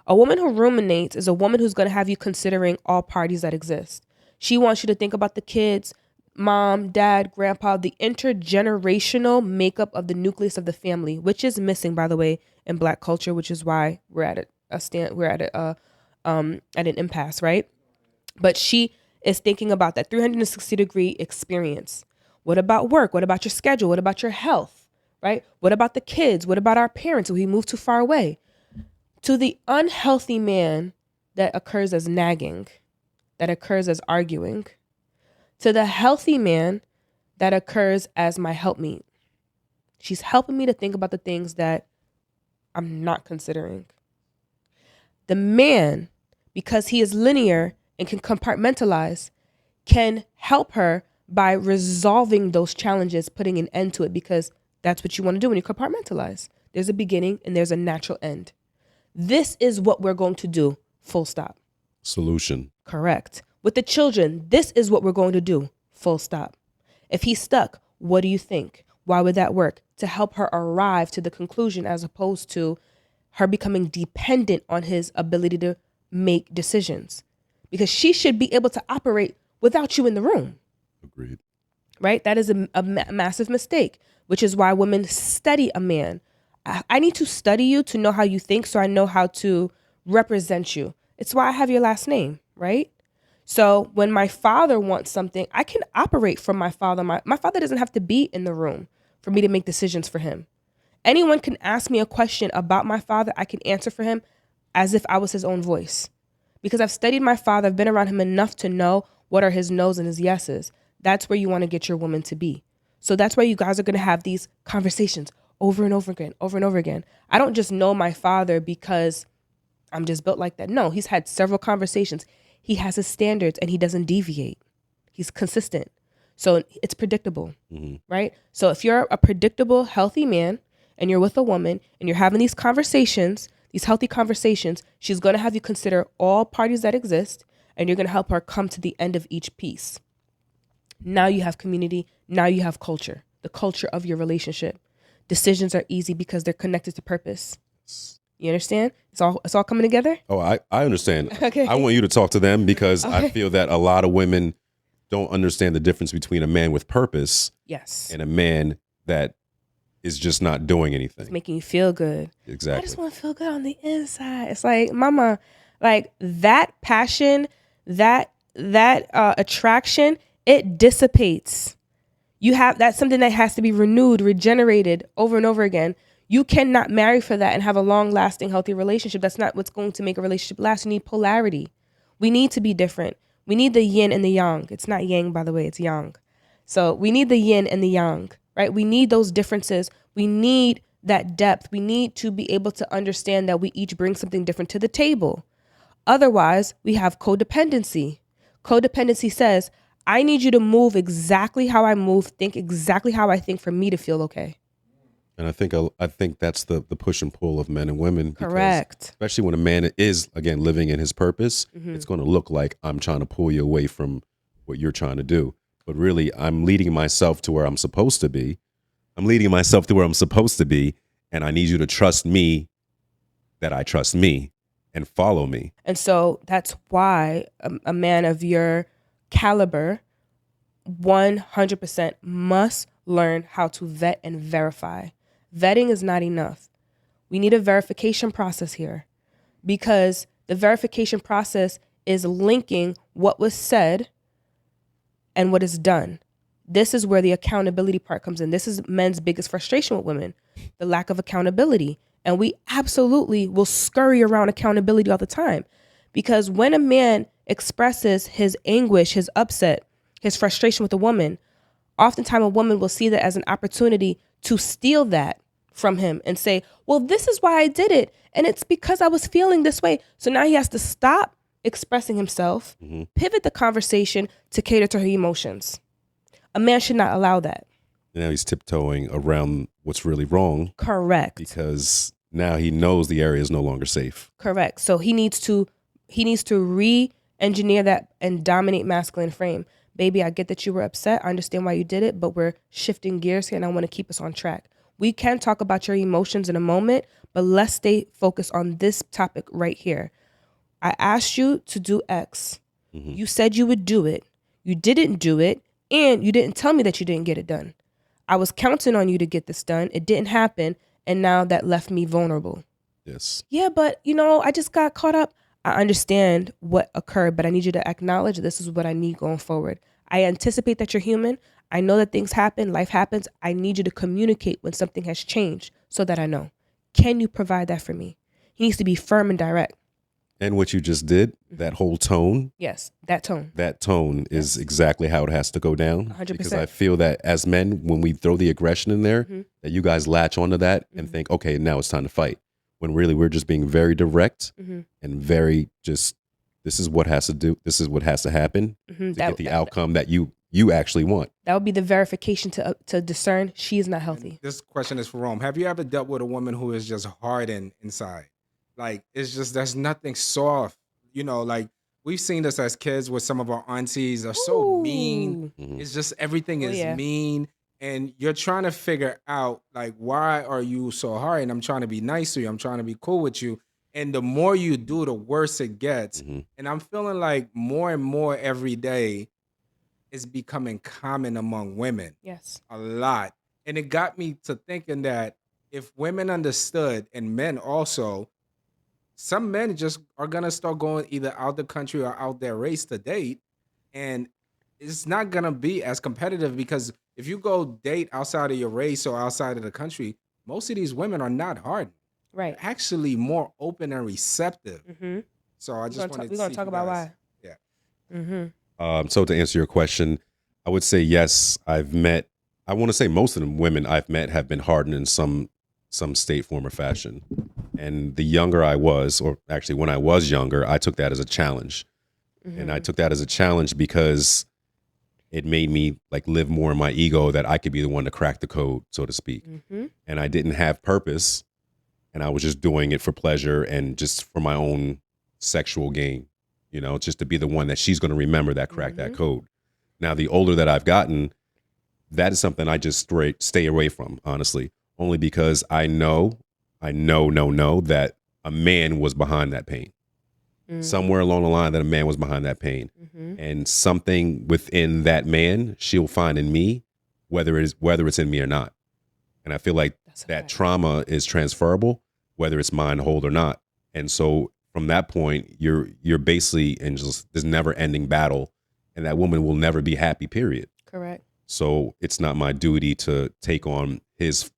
A woman who ruminates is a woman who's going to have you considering all parties that exist. She wants you to think about the kids, mom, dad, grandpa, the intergenerational makeup of the nucleus of the family, which is missing, by the way, in Black culture, which is why we're at an impasse, right? But she is thinking about that 360-degree experience. What about work? What about your schedule? What about your health, right? What about the kids? What about our parents if we move too far away? To the unhealthy man, that occurs as nagging, that occurs as arguing. To the healthy man, that occurs as my helpmeet. She's helping me to think about the things that I'm not considering. The man, because he is linear and can compartmentalize, can help her by resolving those challenges, putting an end to it, because that's what you want to do when you compartmentalize. There's a beginning and there's a natural end. This is what we're going to do, full stop. Solution. Correct. With the children, this is what we're going to do. Full stop. If he's stuck, what do you think? Why would that work? To help her arrive to the conclusion, as opposed to her becoming dependent on his ability to make decisions. Because she should be able to operate without you in the room. Agreed. Right? That is a massive mistake, which is why women study a man. I need to study you to know how you think, so I know how to represent you. It's why I have your last name, right? So when my father wants something, I can operate from my father. My father doesn't have to be in the room for me to make decisions for him. Anyone can ask me a question about my father. I can answer for him as if I was his own voice. Because I've studied my father, I've been around him enough to know what are his no's and his yeses. That's where you want to get your woman to be. So that's why you guys are going to have these conversations over and over again, over and over again. I don't just know my father because I'm just built like that. No, he's had several conversations. He has his standards and he doesn't deviate. He's consistent. So it's predictable, right? So if you're a predictable, healthy man and you're with a woman and you're having these conversations, these healthy conversations, she's going to have you consider all parties that exist, and you're going to help her come to the end of each piece. Now you have community. Now you have culture, the culture of your relationship. Decisions are easy because they're connected to purpose. You understand? It's all coming together? Oh, I understand. Okay. I want you to talk to them because I Okay. feel that a lot of women don't understand the difference between a man with purpose Yes. and a man that is just not doing anything. It's making you feel good. Exactly. I just want to feel good on the inside. It's like, mama, like that passion, that attraction, it dissipates. That's something that has to be renewed, regenerated over and over again. You cannot marry for that and have a long-lasting, healthy relationship. That's not what's going to make a relationship last. You need polarity. We need to be different. We need the yin and the yang. It's not yang, by the way, it's yang. So we need the yin and the yang, right? We need those differences. We need that depth. We need to be able to understand that we each bring something different to the table. Otherwise, we have codependency. Codependency says, I need you to move exactly how I move, think exactly how I think for me to feel okay. And I think that's the push and pull of men and women. Correct. Especially when a man is, again, living in his purpose, it's going to look like I'm trying to pull you away from what you're trying to do. But really, I'm leading myself to where I'm supposed to be. I'm leading myself to where I'm supposed to be. And I need you to trust me that I trust me and follow me. And so that's why a man of your caliber 100% must learn how to vet and verify. Vetting is not enough. We need a verification process here, because the verification process is linking what was said and what is done. This is where the accountability part comes in. This is men's biggest frustration with women, the lack of accountability. And we absolutely will scurry around accountability all the time, because when a man expresses his anguish, his upset, his frustration with a woman, oftentimes a woman will see that as an opportunity to steal that from him and say, well, this is why I did it. And it's because I was feeling this way. So now he has to stop expressing himself, pivot the conversation to cater to her emotions. A man should not allow that. Now he's tiptoeing around what's really wrong. Correct. Because now he knows the area is no longer safe. Correct. So he needs to re-engineer that and dominate masculine frame. Baby, I get that you were upset. I understand why you did it, but we're shifting gears here and I want to keep us on track. We can talk about your emotions in a moment, but let's stay focused on this topic right here. I asked you to do X. You said you would do it. You didn't do it, and you didn't tell me that you didn't get it done. I was counting on you to get this done. It didn't happen, and now that left me vulnerable. Yes. Yeah, but I just got caught up. I understand what occurred, but I need you to acknowledge this is what I need going forward. I anticipate that you're human. I know that things happen, life happens. I need you to communicate when something has changed so that I know. Can you provide that for me? He needs to be firm and direct. And what you just did, that whole tone. Yes, that tone. That tone is exactly how it has to go down. 100%. Because I feel that as men, when we throw the aggression in there, that you guys latch onto that and think, okay, now it's time to fight. When really we're just being very direct and very just, this is what has to do, this is what has to happen to get the outcome that you actually want. That would be the verification to discern she is not healthy. This question is for Rome. Have you ever dealt with a woman who is just hardened inside? Like, it's just, there's nothing soft, like we've seen this as kids with some of our aunties are so mean. Ooh. Mhm. It's just everything Oh, is yeah. mean. And you're trying to figure out, like, why are you so hard? And I'm trying to be nice to you. I'm trying to be cool with you. And the more you do, the worse it gets. Mhm. And I'm feeling like more and more every day is becoming common among women Yes. a lot. And it got me to thinking that if women understood and men also, some men just are gonna start going either out the country or out their race to date, and it's not gonna be as competitive because if you go date outside of your race or outside of the country, most of these women are not hardened. Right. They're actually more open and receptive. Mm-hmm. So I just wanted We're to gonna see if talk you about guys, why. yeah. Mm-hmm. So to answer your question, I would say yes. I want to say most of the women I've met have been hardened in some state, form, or fashion. And the younger I was, or actually when I was younger, I took that as a challenge. And I took that as a challenge because it made me like live more in my ego that I could be the one to crack the code, so to speak. Mm-hmm. And I didn't have purpose, and I was just doing it for pleasure and just for my own sexual gain, just to be the one that she's going to remember that cracked that code. Now, the older that I've gotten, that is something I just stay away from, honestly, only because I know that a man was behind that pain. Somewhere along the line that a man was behind that pain. Mm-hmm. And something within that man she'll find in me, whether it's in me or not. And I feel like That's a that fact. trauma is transferable, whether it's mine to hold or not. And so from that point, you're basically in just this never ending battle, and that woman will never be happy, period. Correct. So it's not my duty to take on his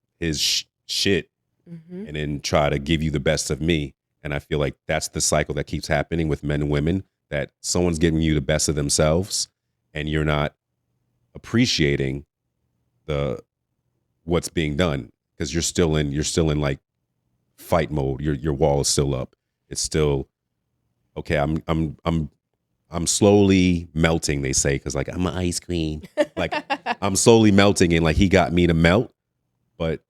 shit Mm-hmm. and then try to give you the best of me. And I feel like that's the cycle that keeps happening with men and women, that someone's giving you the best of themselves and you're not appreciating what's being done because you're still in like fight mode. Your wall is still up. It's still okay. I'm slowly melting, they say, because like I'm an ice cream. Like I'm slowly melting, and like he got me to melt. But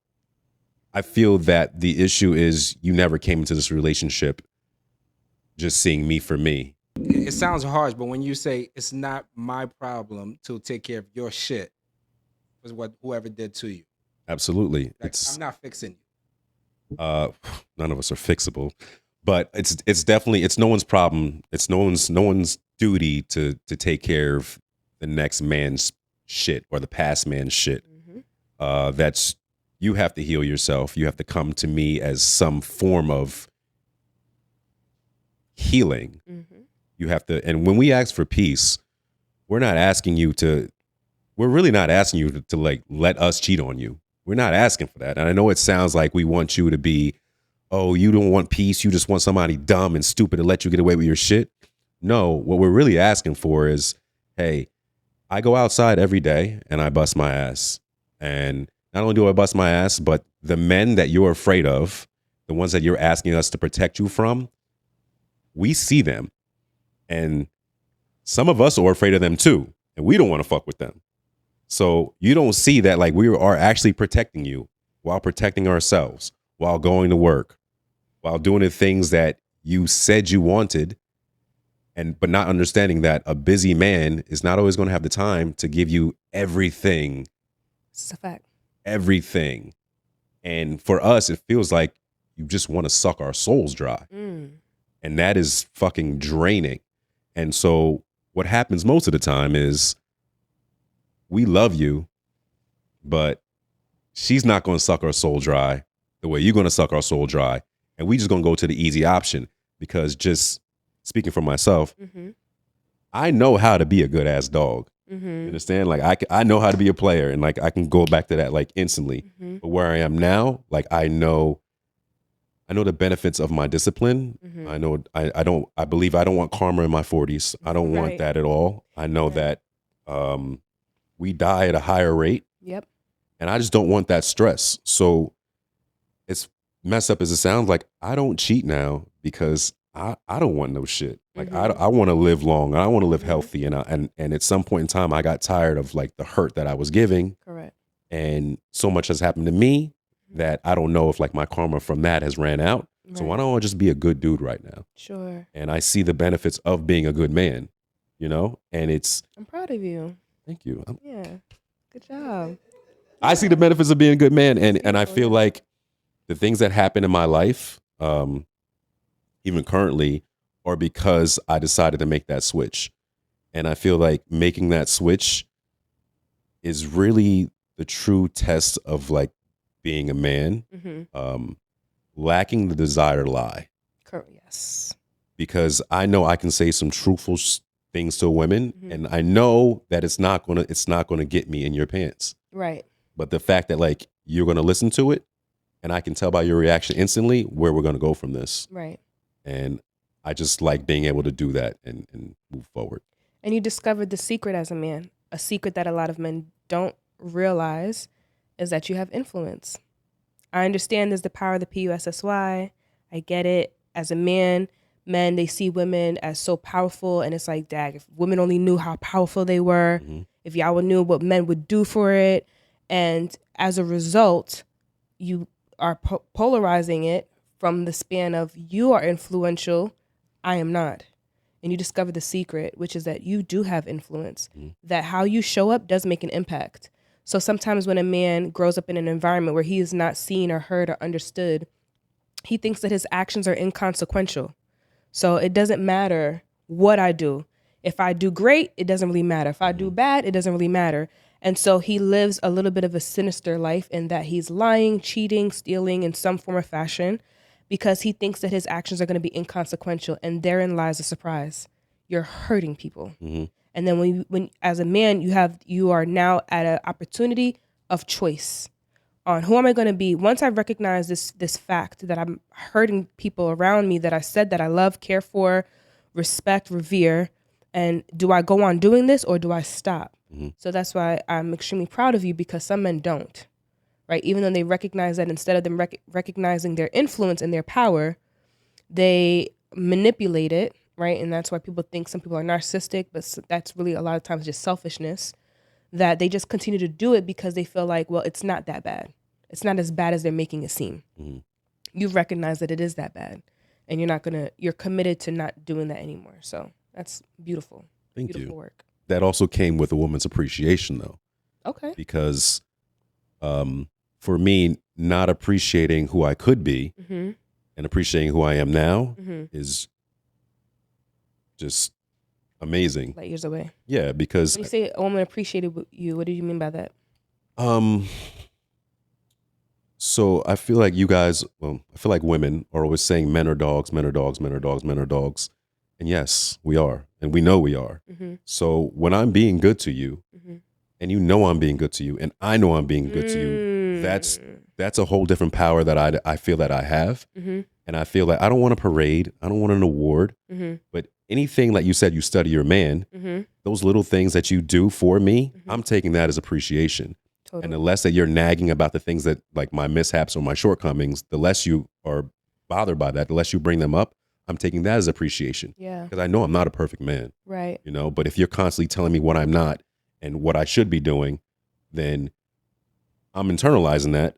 I feel that the issue is you never came into this relationship just seeing me for me. It sounds harsh, but when you say it's not my problem to take care of your shit, was what whoever did to you. Absolutely. Like, I'm not fixing you. None of us are fixable, but it's definitely, it's no one's problem. It's no one's duty to take care of the next man's shit or the past man's shit. Mm-hmm. That's, you have to heal yourself. You have to come to me as some form of healing. Mm-hmm. You have to, and when we ask for peace, we're really not asking you to like let us cheat on you. We're not asking for that. And I know it sounds like we want you to be, oh, you don't want peace. You just want somebody dumb and stupid to let you get away with your shit. No, what we're really asking for is, hey, I go outside every day and I bust my ass. And not only do I bust my ass, but the men that you're afraid of, the ones that you're asking us to protect you from, we see them. And some of us are afraid of them too. And we don't want to fuck with them. So you don't see that like we are actually protecting you while protecting ourselves, while going to work, while doing the things that you said you wanted, but not understanding that a busy man is not always going to have the time to give you everything. It's a fact. Everything. And for us, it feels like you just want to suck our souls dry. And that is fucking draining. And so what happens most of the time is we love you, but she's not going to suck our soul dry the way you're going to suck our soul dry. And we just going to go to the easy option because, just speaking for myself, I know how to be a good ass dog. You understand? Like I know how to be a player, and like I can go back to that like instantly. But where I am now, like I know the benefits of my discipline. I know I believe I don't want karma in my 40s. I don't want that at all. I know that we die at a higher rate. Yep. And I just don't want that stress. So it's messed up as it sounds, like I don't cheat now because I don't want no shit. Like I want to live long. I want to live healthy. And at some point in time, I got tired of like the hurt that I was giving. Correct. And so much has happened to me that I don't know if like my karma from that has ran out. So why don't I just be a good dude right now? Sure. And I see the benefits of being a good man, you know? And I'm proud of you. thank you. Yeah. Good job. I see the benefits of being a good man. And I Beautiful, feel yeah. like the things that happen in my life, even currently, are because I decided to make that switch. And I feel like making that switch is really the true test of like being a man, lacking the desire to lie. Correct. Yes. Because I know I can say some truthful things to women, and I know that it's not gonna get me in your pants. Right. But the fact that like you're gonna listen to it, and I can tell by your reaction instantly where we're gonna go from this. Right. And I just like being able to do that and move forward. And you discovered the secret as a man. A secret that a lot of men don't realize is that you have influence. I understand there's the power of the PUSSY. I get it. As a man, men, they see women as so powerful, and it's like, dag, if women only knew how powerful they were, if y'all knew what men would do for it. And as a result, you are polarizing it from the span of you are influential, I am not. And you discover the secret, which is that you do have influence, that how you show up does make an impact. So sometimes when a man grows up in an environment where he is not seen or heard or understood, he thinks that his actions are inconsequential. So it doesn't matter what I do. If I do great, it doesn't really matter. If I do bad, it doesn't really matter. And so he lives a little bit of a sinister life in that he's lying, cheating, stealing in some form or fashion because he thinks that his actions are going to be inconsequential. And therein lies the surprise. You're hurting people. And then when as a man, you are now at an opportunity of choice on who am I going to be. Once I recognize this fact that I'm hurting people around me that I said that I love, care for, respect, revere, and do I go on doing this or do I stop? So that's why I'm extremely proud of you, because some men don't, right? Even though they recognize that, instead of them recognizing their influence and their power, they manipulate it, right? And that's why people think some people are narcissistic, but that's really a lot of times just selfishness, that they just continue to do it because they feel like, well, it's not that bad. It's not as bad as they're making it seem. You recognize that it is that bad, and you're committed to not doing that anymore. So that's beautiful. Thank beautiful you. Work. That also came with a woman's appreciation, though. Okay. Because for me, not appreciating who I could be and appreciating who I am now is just amazing. Light years away. Yeah, because when you say a woman appreciated you, what do you mean by that? So I feel like you guys, I feel like women are always saying men are dogs, men are dogs, men are dogs, men are dogs. And yes, we are. And we know we are. So when I'm being good to you, and you know I'm being good to you, and I know I'm being good to you, that's a whole different power that I feel that I have. And I feel like I don't want a parade. I don't want an award. But anything like you said, you study your man, those little things that you do for me, I'm taking that as appreciation. Totally. And the less that you're nagging about the things that, like my mishaps or my shortcomings, the less you are bothered by that, the less you bring them up, I'm taking that as appreciation. Yeah. Because I know I'm not a perfect man. Right. You know, but if you're constantly telling me what I'm not and what I should be doing, then I'm internalizing that.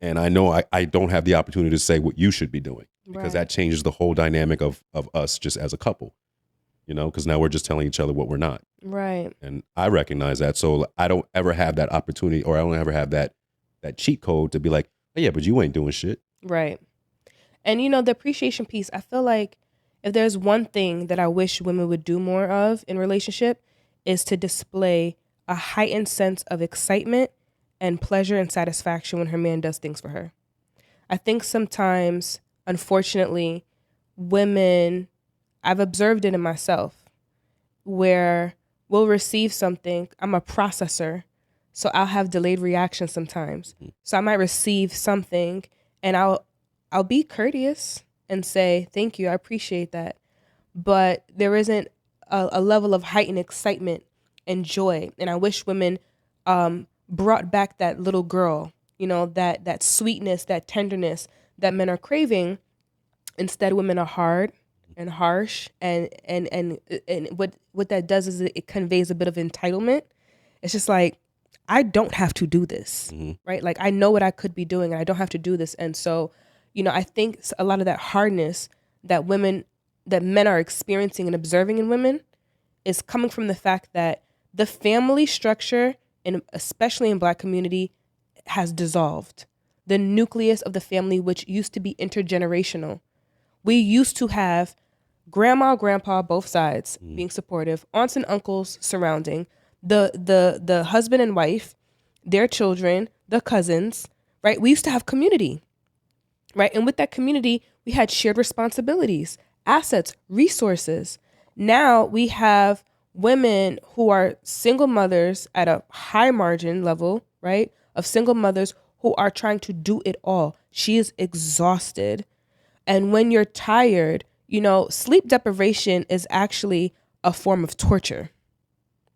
And I know I don't have the opportunity to say what you should be doing, because that changes the whole dynamic of us just as a couple, you know, because now we're just telling each other what we're not. Right. And I recognize that. So I don't ever have that opportunity, or I don't ever have that cheat code to be like, oh, yeah, but you ain't doing shit. Right. And, you know, the appreciation piece, I feel like if there's one thing that I wish women would do more of in relationship, is to display a heightened sense of excitement and pleasure and satisfaction when her man does things for her. I think sometimes, unfortunately, women, I've observed it in myself, where we'll receive something. I'm a processor, so I'll have delayed reaction sometimes. So I might receive something and I'll be courteous and say, thank you, I appreciate that. But there isn't a level of heightened excitement and joy. And I wish women brought back that little girl, you know, that sweetness, that tenderness that men are craving. Instead, women are hard and harsh, and what that does is it conveys a bit of entitlement. It's just like, I don't have to do this, right? Like, I know what I could be doing and I don't have to do this. And so I think a lot of that hardness that men are experiencing and observing in women is coming from the fact that the family structure, and especially in Black community, has dissolved. The nucleus of the family, which used to be intergenerational. We used to have grandma, grandpa, both sides being supportive, aunts and uncles surrounding, the husband and wife, their children, the cousins, right? We used to have community, right? And with that community, we had shared responsibilities, assets, resources. Now we have women who are single mothers at a high margin level, right? Of single mothers who are trying to do it all. She is exhausted. And when you're tired, sleep deprivation is actually a form of torture,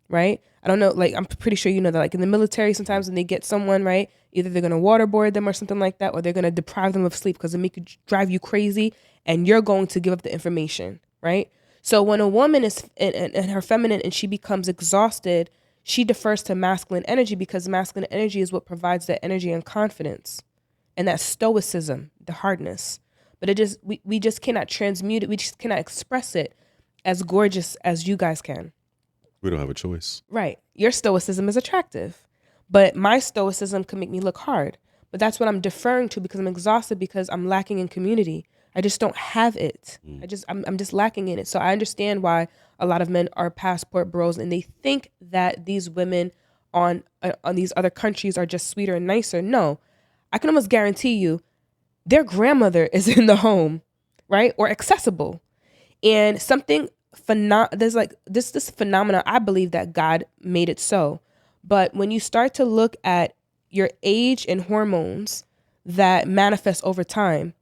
right? I don't know, like, I'm pretty sure you know that, like, in the military, sometimes when they get someone, right, either they're going to waterboard them or something like that, or they're going to deprive them of sleep because it drive you crazy, and you're going to give up the information, right? So when a woman is in her feminine and she becomes exhausted, she defers to masculine energy, because masculine energy is what provides that energy and confidence and that stoicism, the hardness. But we just cannot transmute it. We just cannot express it as gorgeous as you guys can. We don't have a choice. Right. Your stoicism is attractive, but my stoicism can make me look hard. But that's what I'm deferring to, because I'm exhausted, because I'm lacking in community. I just don't have it. I'm just lacking in it. So I understand why a lot of men are passport bros, and they think that these women on these other countries are just sweeter and nicer. No, I can almost guarantee you their grandmother is in the home, right? Or accessible. And something there's like this phenomena, I believe that God made it so. But when you start to look at your age and hormones that manifest over time,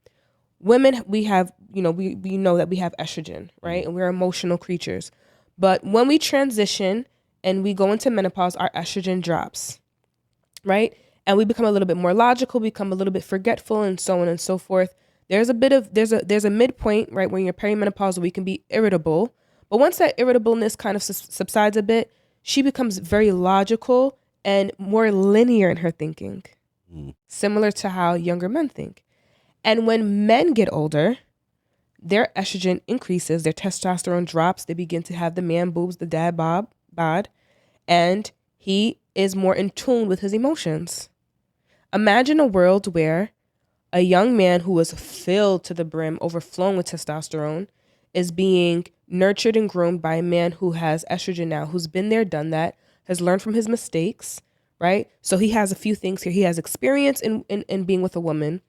women, we have, we know that we have estrogen, right? And we're emotional creatures. But when we transition and we go into menopause, our estrogen drops, right? And we become a little bit more logical, become a little bit forgetful, and so on and so forth. There's a midpoint, right, when you're perimenopausal, we can be irritable. But once that irritableness kind of subsides a bit, she becomes very logical and more linear in her thinking, similar to how younger men think. And when men get older, their estrogen increases, their testosterone drops, they begin to have the man boobs, the dad bod, and he is more in tune with his emotions. Imagine a world where a young man who was filled to the brim, overflowing with testosterone, is being nurtured and groomed by a man who has estrogen now, who's been there, done that, has learned from his mistakes, right? So he has a few things here. He has experience in being with a woman.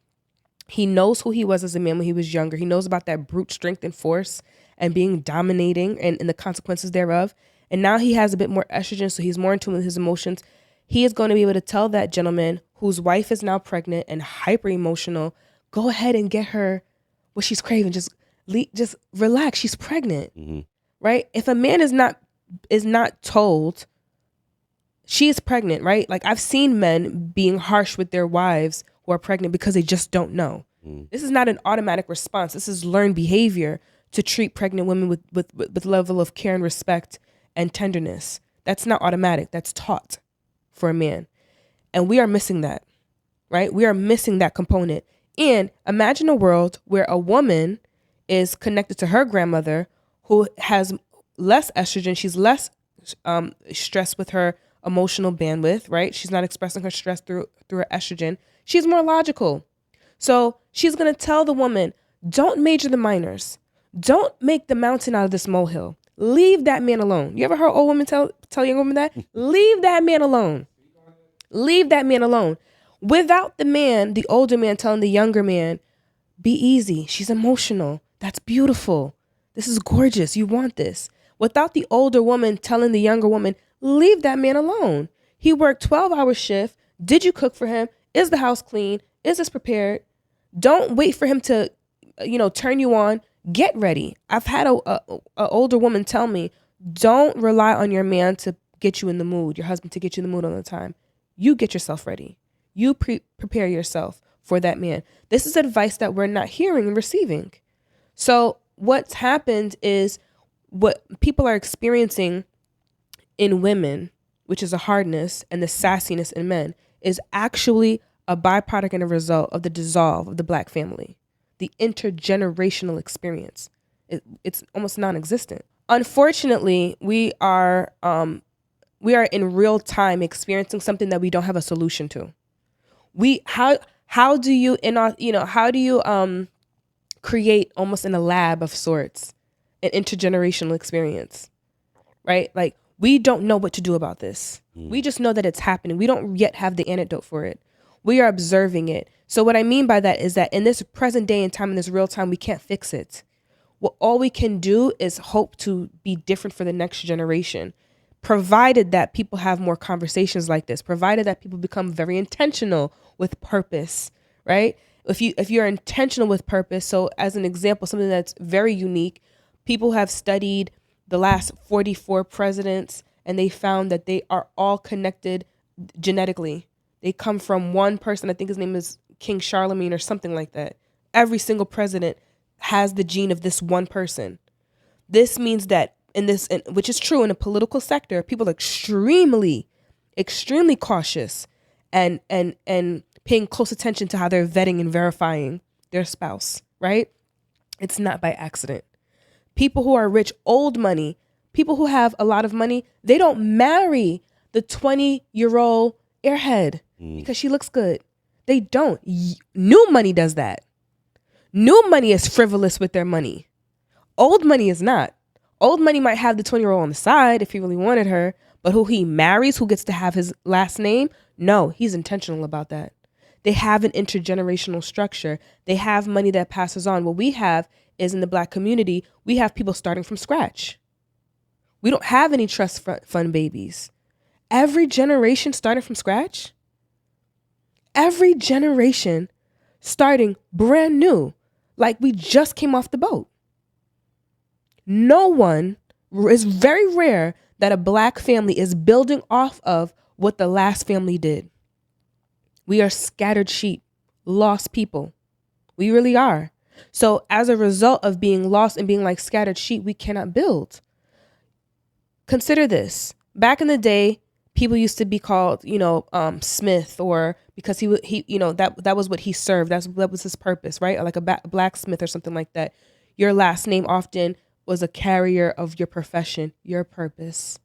He knows who he was as a man when he was younger. He knows about that brute strength and force and being dominating and the consequences thereof. And now he has a bit more estrogen, so he's more in tune with his emotions. He is going to be able to tell that gentleman whose wife is now pregnant and hyper emotional, go ahead and get her what she's craving. Just relax. She's pregnant, right? If a man is not told she is pregnant, right? Like, I've seen men being harsh with their wives who are pregnant because they just don't know. This is not an automatic response. This is learned behavior to treat pregnant women with level of care and respect and tenderness. That's not automatic. That's taught for a man. And we are missing that, right? We are missing that component. And imagine a world where a woman is connected to her grandmother who has less estrogen. She's less stressed with her emotional bandwidth, right? She's not expressing her stress through her estrogen. She's more logical. So she's going to tell the woman, don't major the minors. Don't make the mountain out of this molehill. Leave that man alone. You ever heard old women tell young women that? Leave that man alone. Leave that man alone. Without the man, the older man telling the younger man, be easy. She's emotional. That's beautiful. This is gorgeous. You want this. Without the older woman telling the younger woman, leave that man alone. He worked 12-hour shift. Did you cook for him? Is the house clean? Is this prepared? Don't wait for him to, turn you on. Get ready. I've had a older woman tell me, don't rely on your man to get you in the mood, your husband to get you in the mood all the time. You get yourself ready. You prepare yourself for that man. This is advice that we're not hearing and receiving. So what's happened is what people are experiencing in women, which is a hardness, and the sassiness in men, is actually a byproduct and a result of the dissolve of the Black family, the intergenerational experience. It's almost non-existent. Unfortunately, we are in real time experiencing something that we don't have a solution to. How do you create almost in a lab of sorts an intergenerational experience, right? Like, we don't know what to do about this. We just know that it's happening. We don't yet have the antidote for it. We are observing it. So what I mean by that is that in this present day and time, in this real time, we can't fix it. What all we can do is hope to be different for the next generation, provided that people have more conversations like this, provided that people become very intentional with purpose, right? If you're intentional with purpose, so as an example, something that's very unique, people have studied the last 44 presidents, and they found that they are all connected genetically. They come from one person. I think his name is King Charlemagne or something like that. Every single president has the gene of this one person. This means that which is true in the political sector, people are extremely cautious and paying close attention to how they're vetting and verifying their spouse, right? It's not by accident. People who are rich, old money, people who have a lot of money, they don't marry the 20-year-old airhead because she looks good. They don't. New money does that. New money is frivolous with their money. Old money is not. Old money might have the 20-year-old on the side if he really wanted her, but who he marries, who gets to have his last name, no, he's intentional about that. They have an intergenerational structure. They have money that passes on. What we have is in the Black community, we have people starting from scratch. We don't have any trust fund babies. Every generation starting from scratch. Every generation starting brand new, like we just came off the boat. It's very rare that a Black family is building off of what the last family did. We are scattered sheep, lost people. We really are. So as a result of being lost and being like scattered sheep, we cannot build. Consider this. Back in the day, people used to be called, Smith, or because he that was what he served. That was his purpose, right? Or like a blacksmith or something like that. Your last name often was a carrier of your profession, your purpose.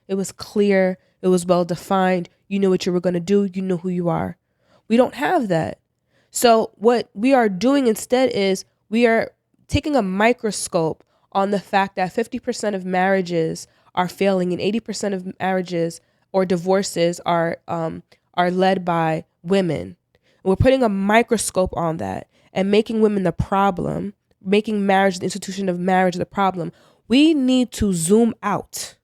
It was clear. It was well defined. You knew what you were going to do. You knew who you are. We don't have that. So what we are doing instead is we are taking a microscope on the fact that 50% of marriages are failing and 80% of marriages or divorces are led by women. And we're putting a microscope on that and making women the problem, making marriage, the institution of marriage, the problem. We need to zoom out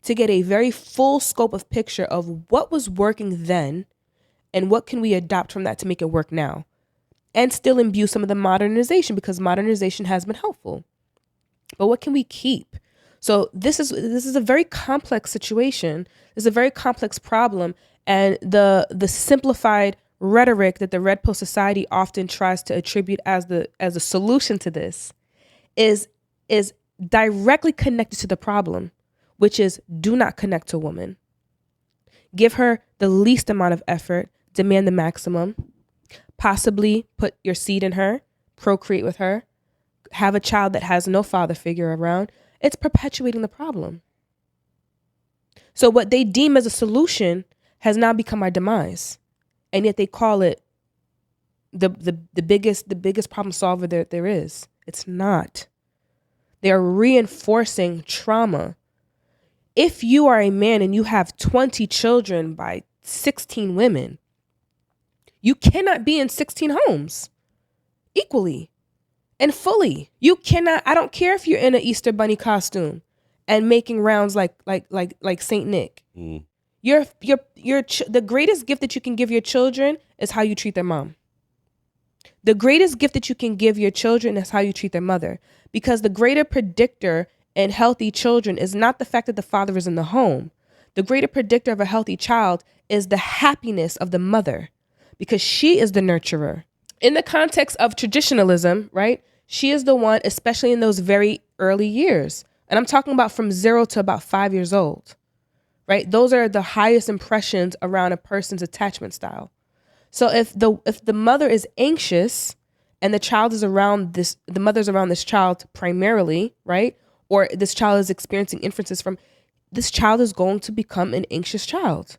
to get a very full scope of picture of what was working then and what can we adopt from that to make it work now, and still imbue some of the modernization, because modernization has been helpful. But what can we keep? So this is a very complex situation. It's a very complex problem, and the simplified rhetoric that the Red Pill Society often tries to attribute as a solution to this is directly connected to the problem, which is do not connect to a woman. Give her the least amount of effort, demand the maximum, possibly put your seed in her, procreate with her, have a child that has no father figure around. It's perpetuating the problem. So what they deem as a solution has now become our demise. And yet they call it the biggest problem solver there is. It's not. They are reinforcing trauma. If you are a man and you have 20 children by 16 women, you cannot be in 16 homes equally and fully. You cannot. I don't care if you're in an Easter bunny costume and making rounds like Saint Nick. The greatest gift that you can give your children is how you treat their mom. The greatest gift that you can give your children is how you treat their mother, because the greater predictor in healthy children is not the fact that the father is in the home. The greater predictor of a healthy child is the happiness of the mother, because she is the nurturer. In the context of traditionalism, right? She is the one, especially in those very early years. And I'm talking about from 0 to about 5 years old, right? Those are the highest impressions around a person's attachment style. So if the mother is anxious and the mother's around this child primarily, right? Or this child is experiencing inferences from, this child is going to become an anxious child.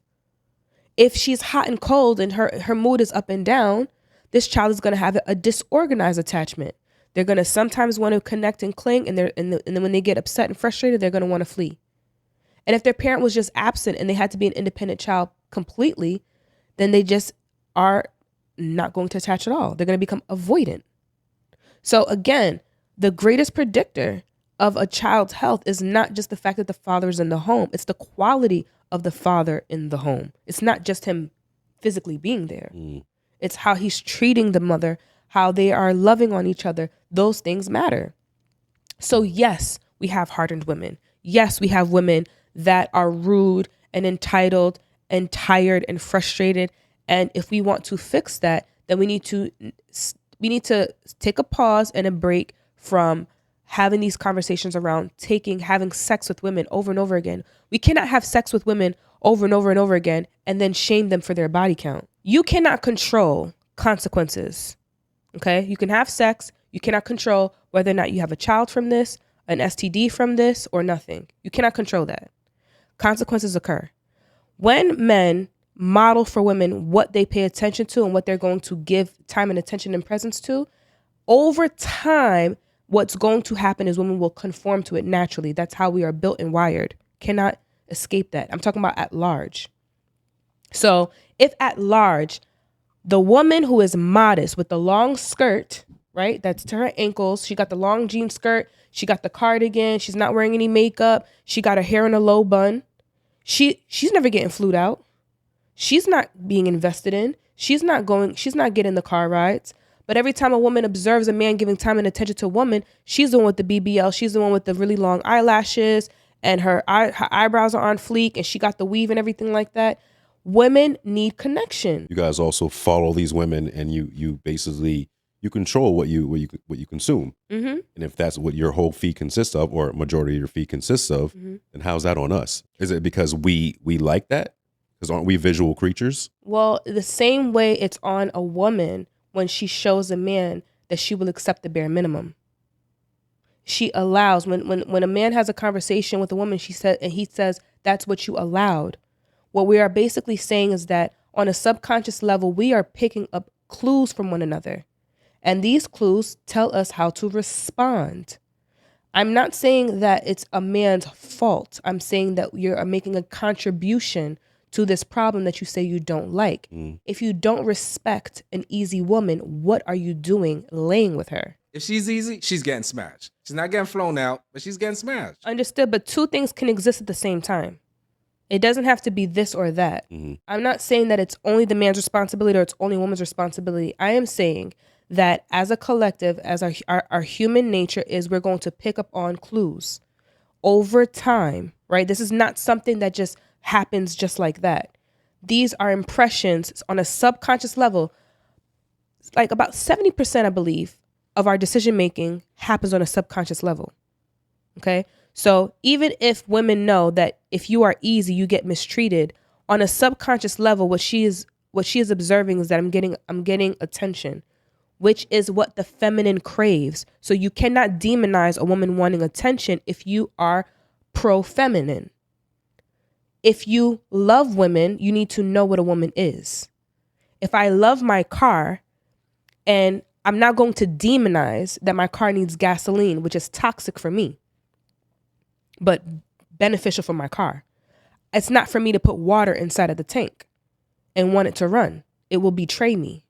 If she's hot and cold and her mood is up and down, this child is going to have a disorganized attachment. They're going to sometimes want to connect and cling, and then when they get upset and frustrated, they're going to want to flee. And if their parent was just absent and they had to be an independent child completely, then they just are not going to attach at all. They're going to become avoidant. So again, the greatest predictor of a child's health is not just the fact that the father's in the home. It's the quality of the father in the home. It's not just him physically being there. It's how he's treating the mother, how they are loving on each other. Those things matter. So yes, we have hardened women. Yes, we have women that are rude and entitled and tired and frustrated. And if we want to fix that, then we need to take a pause and a break from having these conversations around having sex with women over and over again. We cannot have sex with women over and over and over again and then shame them for their body count. You cannot control consequences. Okay? You can have sex. You cannot control whether or not you have a child from this, an STD from this, or nothing. You cannot control that. Consequences occur. When men model for women what they pay attention to and what they're going to give time and attention and presence to, over time, what's going to happen is women will conform to it naturally. That's how we are built and wired. Cannot escape that. I'm talking about at large. So if at large, the woman who is modest with the long skirt, right, that's to her ankles, she got the long jean skirt, she got the cardigan, she's not wearing any makeup, she got her hair in a low bun, she's never getting flued out. She's not being invested in. She's not getting the car rides. But every time a woman observes a man giving time and attention to a woman, she's the one with the BBL. She's the one with the really long eyelashes, and her eyebrows are on fleek, and she got the weave and everything like that. Women need connection. You guys also follow these women, and you basically you control what you consume. And if that's what your whole feed consists of, or majority of your feed consists of, then how's that on us? Is it because we like that? Because aren't we visual creatures? Well, the same way it's on a woman when she shows a man that she will accept the bare minimum. She allows, when a man has a conversation with a woman, he says, that's what you allowed. What we are basically saying is that on a subconscious level, we are picking up clues from one another. And these clues tell us how to respond. I'm not saying that it's a man's fault. I'm saying that you're making a contribution to this problem that you say you don't like. If you don't respect an easy woman, what are you doing laying with her? If she's easy, she's getting smashed. She's not getting flown out, but she's getting smashed. Understood, but two things can exist at the same time. It doesn't have to be this or that. I'm not saying that it's only the man's responsibility or it's only a woman's responsibility. I am saying that as a collective, as our human nature is, we're going to pick up on clues over time, right? This is not something that just happens just like that. These are impressions on a subconscious level. Like about 70%, I believe, of our decision making happens on a subconscious level. Okay? So even if women know that if you are easy, you get mistreated, on a subconscious level, what she is observing is that I'm getting attention, which is what the feminine craves. So you cannot demonize a woman wanting attention if you are pro-feminine. If you love women, you need to know what a woman is. If I love my car, and I'm not going to demonize that my car needs gasoline, which is toxic for me, but beneficial for my car. It's not for me to put water inside of the tank and want it to run. It will betray me,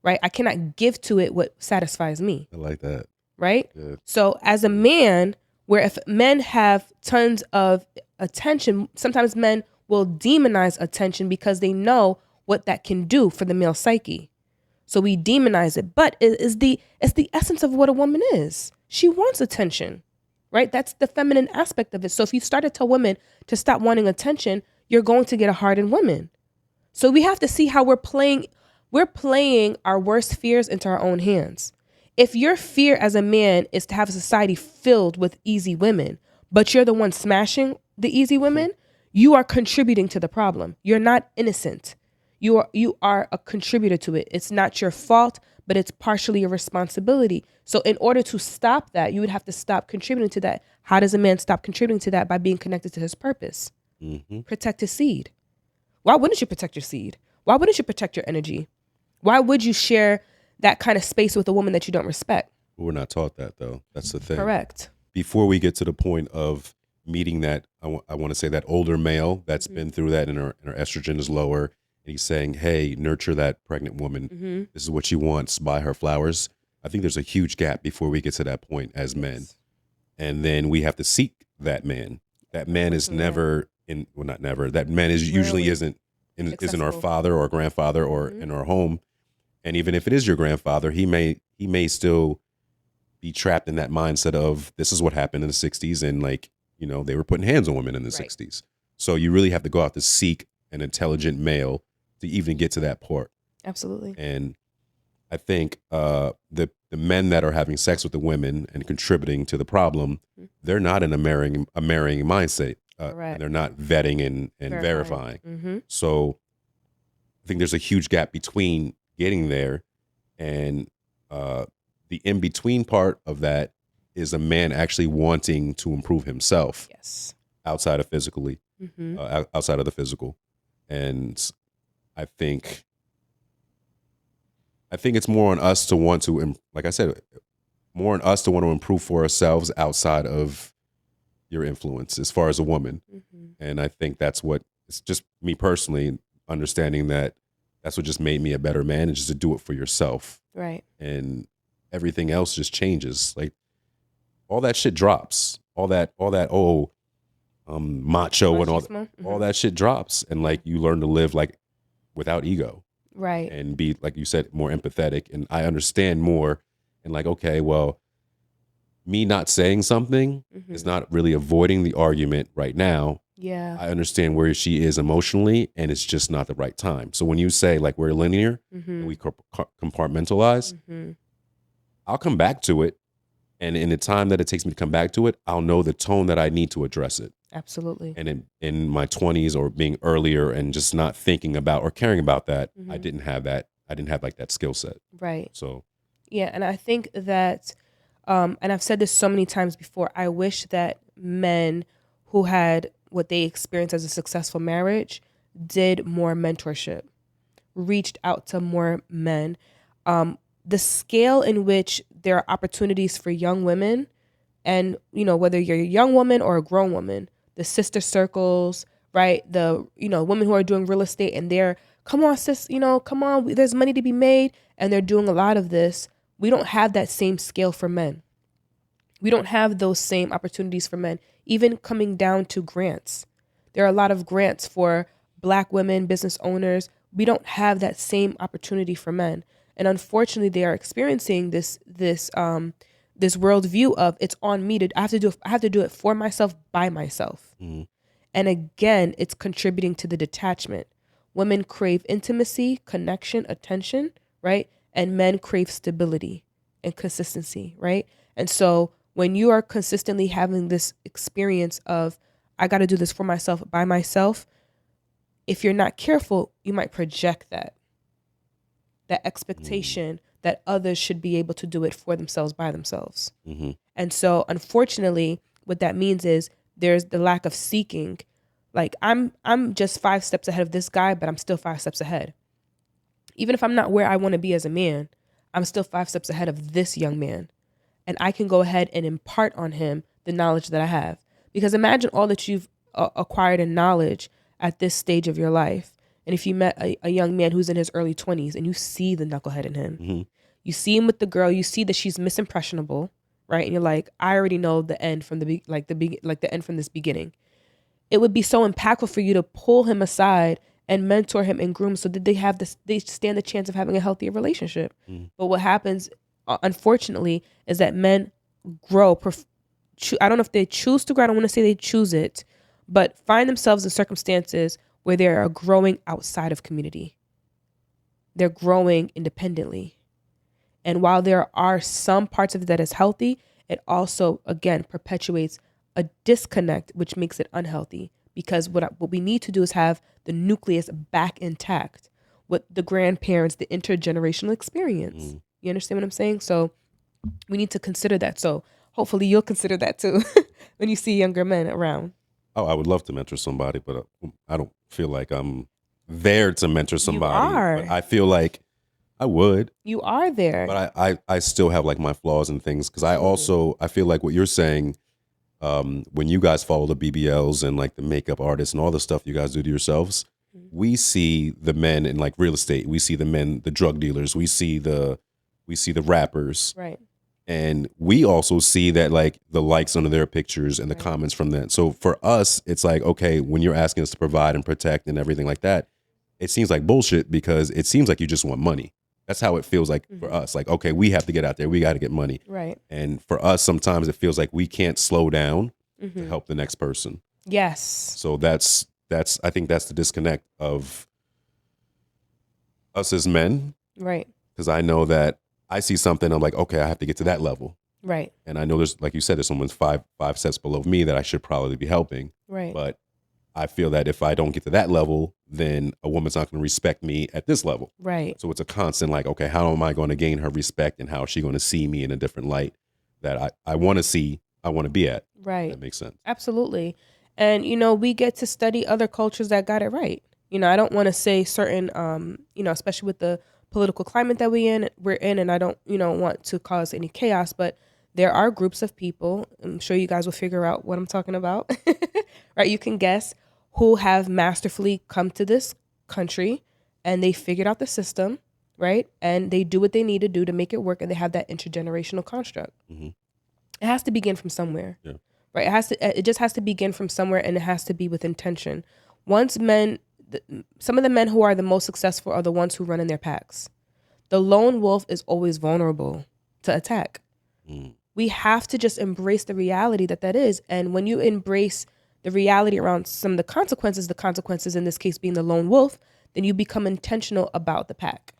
right? I cannot give to it what satisfies me. I like that. Right? Yeah. So as a man, where if men have tons of attention, sometimes men will demonize attention because they know what that can do for the male psyche. So we demonize it, but it's the essence of what a woman is. She wants attention, right? That's the feminine aspect of it. So if you start to tell women to stop wanting attention, you're going to get a hardened woman. So we have to see how we're playing our worst fears into our own hands. If your fear as a man is to have a society filled with easy women, but you're the one smashing the easy women, you are contributing to the problem. You're not innocent. You are a contributor to it. It's not your fault, but it's partially your responsibility. So in order to stop that, you would have to stop contributing to that. How does a man stop contributing to that? By being connected to his purpose. Protect his seed. Why wouldn't you protect your seed? Why wouldn't you protect your energy? Why would you share that kind of space with a woman that you don't respect? We're not taught that, though. That's the thing. Correct. Before we get to the point of meeting that, I want to say that older male that's been through that and her estrogen is lower, and he's saying, hey, nurture that pregnant woman. This is what she wants. Buy her flowers. I think there's a huge gap before we get to that point as men. And then we have to seek that man. That man is never in, well, not never. That man is usually isn't our father or grandfather or in our home. And even if it is your grandfather, he may still be trapped in that mindset of this is what happened in the 60s. And like, you know, they were putting hands on women in the 60s. So you really have to go out to seek an intelligent male to even get to that part. Absolutely. And I think the men that are having sex with the women and contributing to the problem, they're not in a marrying mindset. And they're not vetting and verifying. So I think there's a huge gap between getting there and the in-between part of that is a man actually wanting to improve himself outside of physically, outside of the physical. And I think it's more on us to want to, like I said, more on us to want to improve for ourselves outside of your influence as far as a woman. And I think that's what, it's just me personally understanding that that's what just made me a better man, and just to do it for yourself. Right. And everything else just changes. Like all that shit drops. All that macho Machismo. and all that shit drops. And like you learn to live like without ego. Right. And be, like you said, more empathetic. And I understand more and like, okay, well, me not saying something is not really avoiding the argument right now. Yeah. I understand where she is emotionally and it's just not the right time. So when you say like we're linear and we compartmentalize, I'll come back to it. And in the time that it takes me to come back to it, I'll know the tone that I need to address it. Absolutely. And in my 20s or being earlier and just not thinking about or caring about that, I didn't have that. I didn't have like that skill set. Right. So. Yeah. And I think that, and I've said this so many times before, I wish that men who had what they experienced as a successful marriage did more mentorship, reached out to more men. The scale in which there are opportunities for young women, and, you know, whether you're a young woman or a grown woman, the sister circles, right? The, you know, women who are doing real estate and they're, come on, sis, you know, come on, there's money to be made. And they're doing a lot of this. We don't have that same scale for men. We don't have those same opportunities for men, even coming down to grants. There are a lot of grants for Black women, business owners. We don't have that same opportunity for men. And unfortunately, they are experiencing this worldview of it's on me I have to do it for myself, by myself. And again, it's contributing to the detachment. Women crave intimacy, connection, attention, right? And men crave stability and consistency, right? And so when you are consistently having this experience of, I got to do this for myself, by myself, if you're not careful, you might project that expectation that others should be able to do it for themselves, by themselves. And so unfortunately, what that means is there's the lack of seeking. Like I'm just 5 steps ahead of this guy, but I'm still 5 steps ahead. Even if I'm not where I want to be as a man, I'm still 5 steps ahead of this young man. And I can go ahead and impart on him the knowledge that I have. Because imagine all that you've acquired in knowledge at this stage of your life. And if you met a young man who's in his early 20s and you see the knucklehead in him, you see him with the girl, you see that she's misimpressionable, right? And you're like, I already know the end from the end from this beginning. It would be so impactful for you to pull him aside and mentor him and groom so that they stand the chance of having a healthier relationship. But what happens, unfortunately, is that men grow. I don't know if they choose to grow. I don't want to say they choose it, but find themselves in circumstances where they are growing outside of community. They're growing independently. And while there are some parts of it that is healthy, it also, again, perpetuates a disconnect, which makes it unhealthy. Because what we need to do is have the nucleus back intact. what the grandparents, the intergenerational experience. You understand what I'm saying? So we need to consider that. So hopefully you'll consider that too when you see younger men around. Oh, I would love to mentor somebody, but I don't feel like I'm there to mentor somebody. You are. But I feel like I would. You are there. But I still have like my flaws and things, because I feel like what you're saying, when you guys follow the BBLs and like the makeup artists and all the stuff you guys do to yourselves, we see the men in like real estate, we see the men, the drug dealers, we see the rappers, right. and we also see that like the likes under their pictures and the comments from that. So for us, it's like, okay, when you're asking us to provide and protect and everything like that, it seems like bullshit, because it seems like you just want money. That's how it feels like for us. Like, okay, we have to get out there. We got to get money. Right. And for us, sometimes it feels like we can't slow down to help the next person. Yes. So that's I think that's the disconnect of us as men. Right. Because I know that I see something, I'm like, okay, I have to get to that level. Right. And I know there's, like you said, there's someone's five steps below me that I should probably be helping. Right. But I feel that if I don't get to that level, then a woman's not going to respect me at this level. Right. So it's a constant like, okay, how am I going to gain her respect, and how is she going to see me in a different light that I want to see, I want to be at. Right. That makes sense. Absolutely. And, we get to study other cultures that got it right. I don't want to say certain, especially with the political climate that we're in, and I don't, want to cause any chaos, but there are groups of people, I'm sure you guys will figure out what I'm talking about, right? You can guess, who have masterfully come to this country and they figured out the system, right? And they do what they need to do to make it work, and they have that intergenerational construct. It has to begin from somewhere, right? It just has to begin from somewhere, and it has to be with intention. Once some of the men who are the most successful are the ones who run in their packs. The lone wolf is always vulnerable to attack. We have to just embrace the reality that is. And when you embrace the reality around some of the consequences in this case being the lone wolf, then you become intentional about the pack.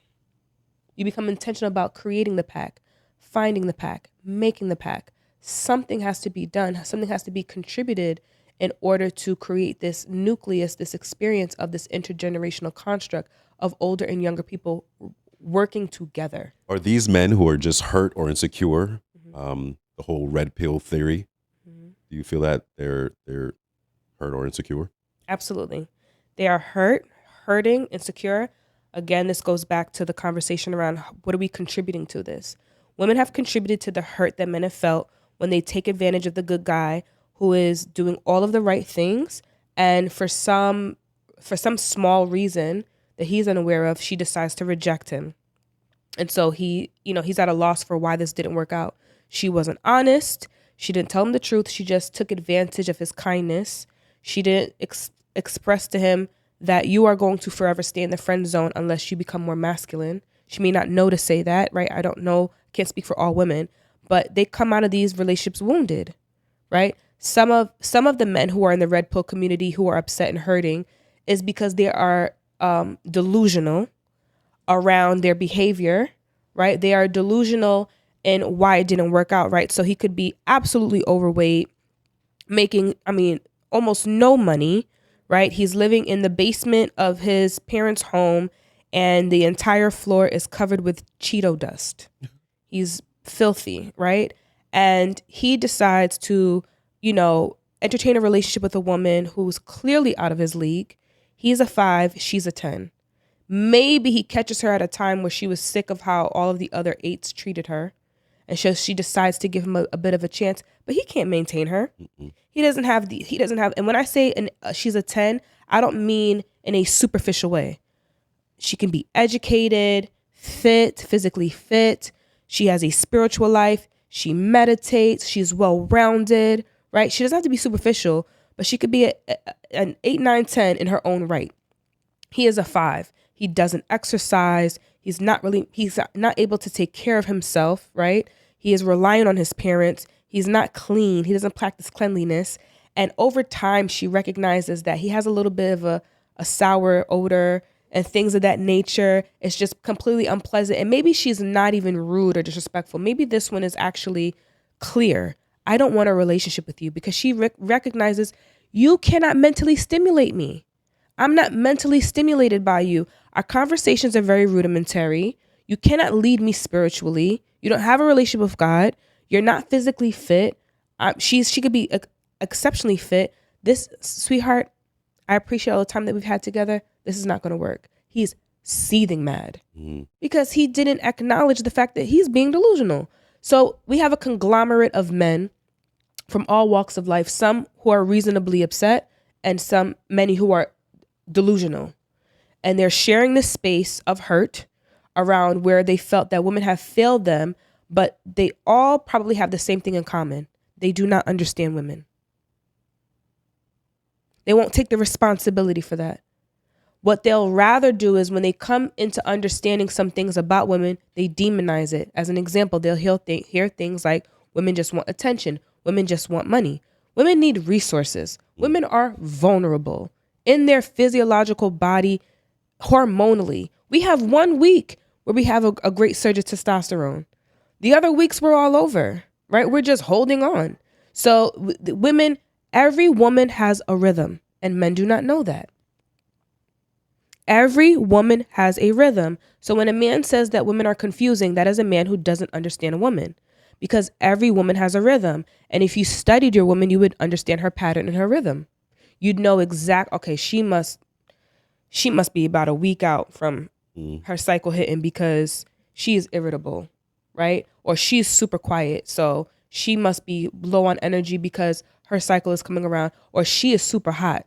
You become intentional about creating the pack, finding the pack, making the pack. Something has to be done. Something has to be contributed in order to create this nucleus, this experience of this intergenerational construct of older and younger people working together. Are these men who are just hurt or insecure, the whole red pill theory, do you feel that they're hurt or insecure? Absolutely. They are hurting, insecure. Again, this goes back to the conversation around what are we contributing to this? Women have contributed to the hurt that men have felt when they take advantage of the good guy who is doing all of the right things, and for some small reason that he's unaware of, she decides to reject him. And so he's at a loss for why this didn't work out. She wasn't honest. She didn't tell him the truth. She just took advantage of his kindness. She didn't express to him that you are going to forever stay in the friend zone unless you become more masculine. She may not know to say that, right? I don't know. Can't speak for all women, but they come out of these relationships wounded, right? Some of the men who are in the red pill community who are upset and hurting is because they are delusional around their behavior, right? They are delusional in why it didn't work out, right? So he could be absolutely overweight, making, almost no money, right? He's living in the basement of his parents' home, and the entire floor is covered with Cheeto dust. He's filthy, right? And he decides to, entertain a relationship with a woman who's clearly out of his league. He's a 5, she's a 10. Maybe he catches her at a time where she was sick of how all of the other 8s treated her. And so she decides to give him a bit of a chance, but he can't maintain her. He doesn't have, and when I say she's a 10, I don't mean in a superficial way. She can be educated, fit, physically fit. She has a spiritual life. She meditates. She's well-rounded, right? She doesn't have to be superficial, but she could be an 8, 9, 10 in her own right. He is a 5. He doesn't exercise. He's not able to take care of himself, right? He is relying on his parents. He's not clean. He doesn't practice cleanliness. And over time, she recognizes that he has a little bit of a sour odor and things of that nature. It's just completely unpleasant. And maybe she's not even rude or disrespectful. Maybe this one is actually clear. I don't want a relationship with you, because she recognizes you cannot mentally stimulate me. I'm not mentally stimulated by you. Our conversations are very rudimentary. You cannot lead me spiritually. You don't have a relationship with God. You're not physically fit. She could be exceptionally fit. This, sweetheart, I appreciate all the time that we've had together. This is not going to work. He's seething mad because he didn't acknowledge the fact that he's being delusional. So we have a conglomerate of men from all walks of life, some who are reasonably upset and some many who are delusional. And they're sharing this space of hurt around where they felt that women have failed them, but they all probably have the same thing in common. They do not understand women. They won't take the responsibility for that. What they'll rather do is when they come into understanding some things about women, they demonize it. As an example, they'll hear things like women just want attention. Women just want money. Women need resources. Women are vulnerable in their physiological body, hormonally. We have 1 week where we have a great surge of testosterone. The other weeks we're all over, right? We're just holding on. So women, every woman has a rhythm, and men do not know that. Every woman has a rhythm. So when a man says that women are confusing, that is a man who doesn't understand a woman, because every woman has a rhythm. And if you studied your woman, you would understand her pattern and her rhythm. You'd know okay, she must be about a week out from her cycle hitting because she is irritable, right? Or she's super quiet, so she must be low on energy because her cycle is coming around. Or she is super hot.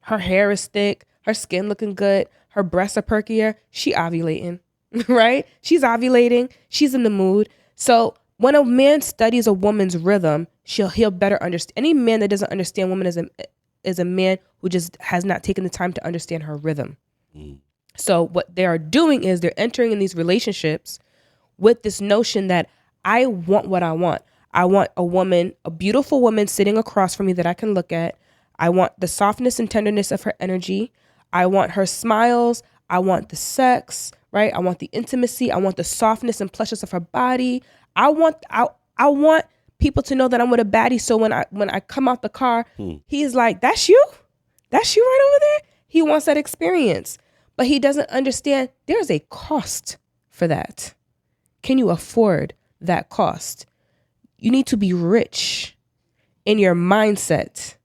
Her hair is thick, her skin looking good, her breasts are perkier, she ovulating, right? She's ovulating, she's in the mood. So when a man studies a woman's rhythm, he'll better understand. Any man that doesn't understand women is a man who just has not taken the time to understand her rhythm. So what they are doing is they're entering in these relationships with this notion that I want what I want. I want a beautiful woman sitting across from me that I can look at. I want the softness and tenderness of her energy. I want her smiles. I want the sex, right? I want the intimacy. I want the softness and plushness of her body. I want people to know that I'm with a baddie. So when I come out the car, he's like, "That's you? That's you right over there?" He wants that experience, but he doesn't understand there's a cost for that. Can you afford that cost? You need to be rich in your mindset,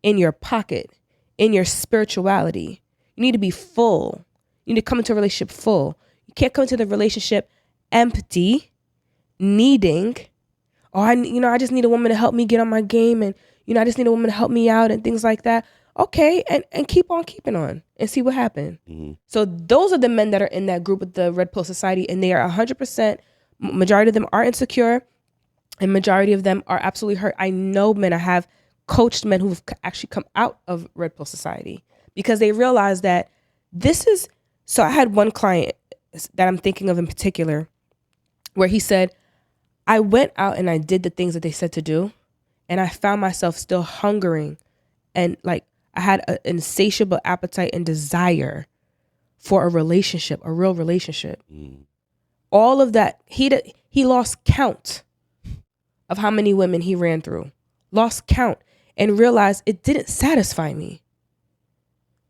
in your pocket, in your spirituality. You need to be full. You need to come into a relationship full. You can't come into the relationship empty, needing, I just need a woman to help me get on my game, and I just need a woman to help me out and things like that. Okay, and keep on keeping on and see what happens. So those are the men that are in that group with the Red Pill Society, and they are 100%, majority of them are insecure, and majority of them are absolutely hurt. I know men, I have coached men who've actually come out of Red Pill Society because they realize that so I had one client that I'm thinking of in particular where he said, I went out and I did the things that they said to do, and I found myself still hungering, and like I had an insatiable appetite and desire for a relationship, a real relationship. All of that, he lost count of how many women he ran through, lost count, and realized it didn't satisfy me.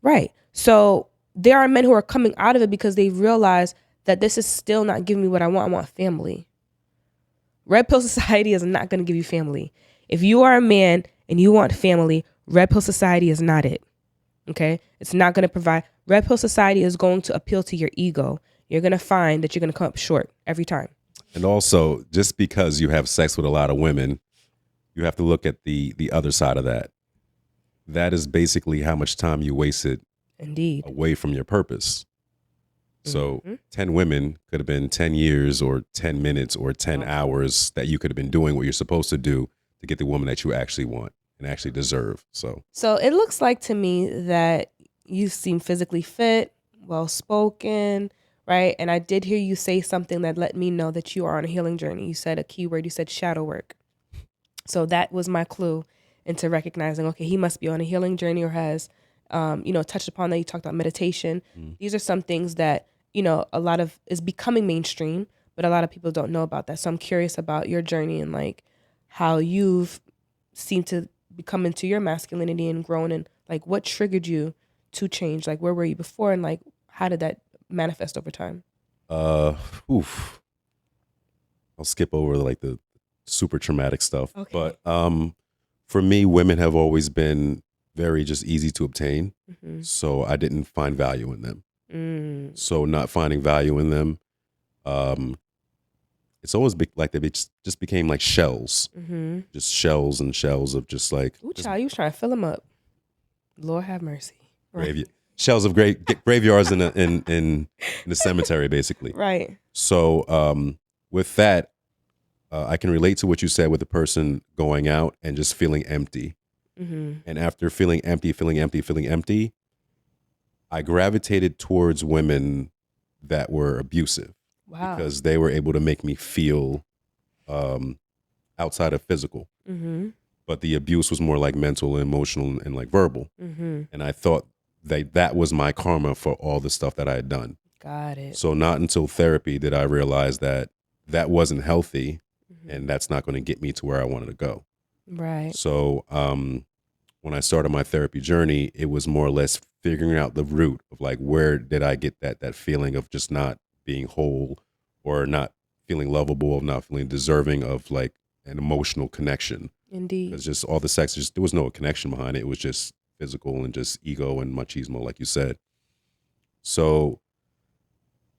Right. So there are men who are coming out of it because they realize that this is still not giving me what I want. I want family. Red Pill Society is not going to give you family. If you are a man and you want family, Red Pill Society is not it. Okay? It's not going to provide. Red Pill Society is going to appeal to your ego. You're going to find that you're going to come up short every time. And also, just because you have sex with a lot of women, you have to look at the other side of that. That is basically how much time you wasted Indeed. away from your purpose. So 10 women could have been 10 years or 10 minutes or 10 hours that you could have been doing what you're supposed to do to get the woman that you actually want and actually deserve. So it looks like to me that you seem physically fit, well-spoken, right? And I did hear you say something that let me know that you are on a healing journey. You said a keyword, you said shadow work. So that was my clue into recognizing, okay, he must be on a healing journey or has, touched upon that. You talked about meditation. These are some things that, a lot of is becoming mainstream, but a lot of people don't know about that. So I'm curious about your journey and like how you've seemed to become into your masculinity and grown, and like what triggered you to change? Like where were you before, and like how did that manifest over time? Oof. I'll skip over like the super traumatic stuff. Okay. But for me, women have always been very just easy to obtain. So I didn't find value in them. So not finding value in them, it's always like they just became like shells, just shells and shells of just like Ooh, child, you was trying to fill them up. Lord have mercy. shells of graveyards in the cemetery, basically. Right. So with that, I can relate to what you said with the person going out and just feeling empty. And after feeling empty, I gravitated towards women that were abusive. Wow. Because they were able to make me feel outside of physical. But the abuse was more like mental and emotional and like verbal. And I thought that was my karma for all the stuff that I had done. Got it. So not until therapy did I realize that wasn't healthy and that's not going to get me to where I wanted to go. Right. So when I started my therapy journey, it was more or less figuring out the root of like, where did I get that feeling of just not being whole or not feeling lovable, of not feeling deserving of like an emotional connection. Indeed. Because just all the sex, there was no connection behind it. It was just physical and just ego and machismo, like you said. So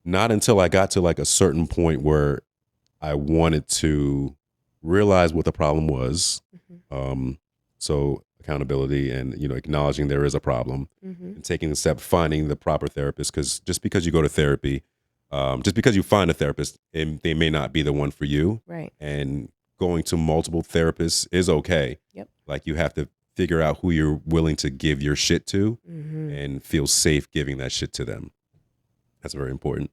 not until I got to like a certain point where I wanted to realize what the problem was. So accountability and, acknowledging there is a problem and taking the step, finding the proper therapist. Because just because you go to therapy, just because you find a therapist, they may not be the one for you. Right. And going to multiple therapists is okay. Yep. Like you have to figure out who you're willing to give your shit to and feel safe giving that shit to them. That's very important.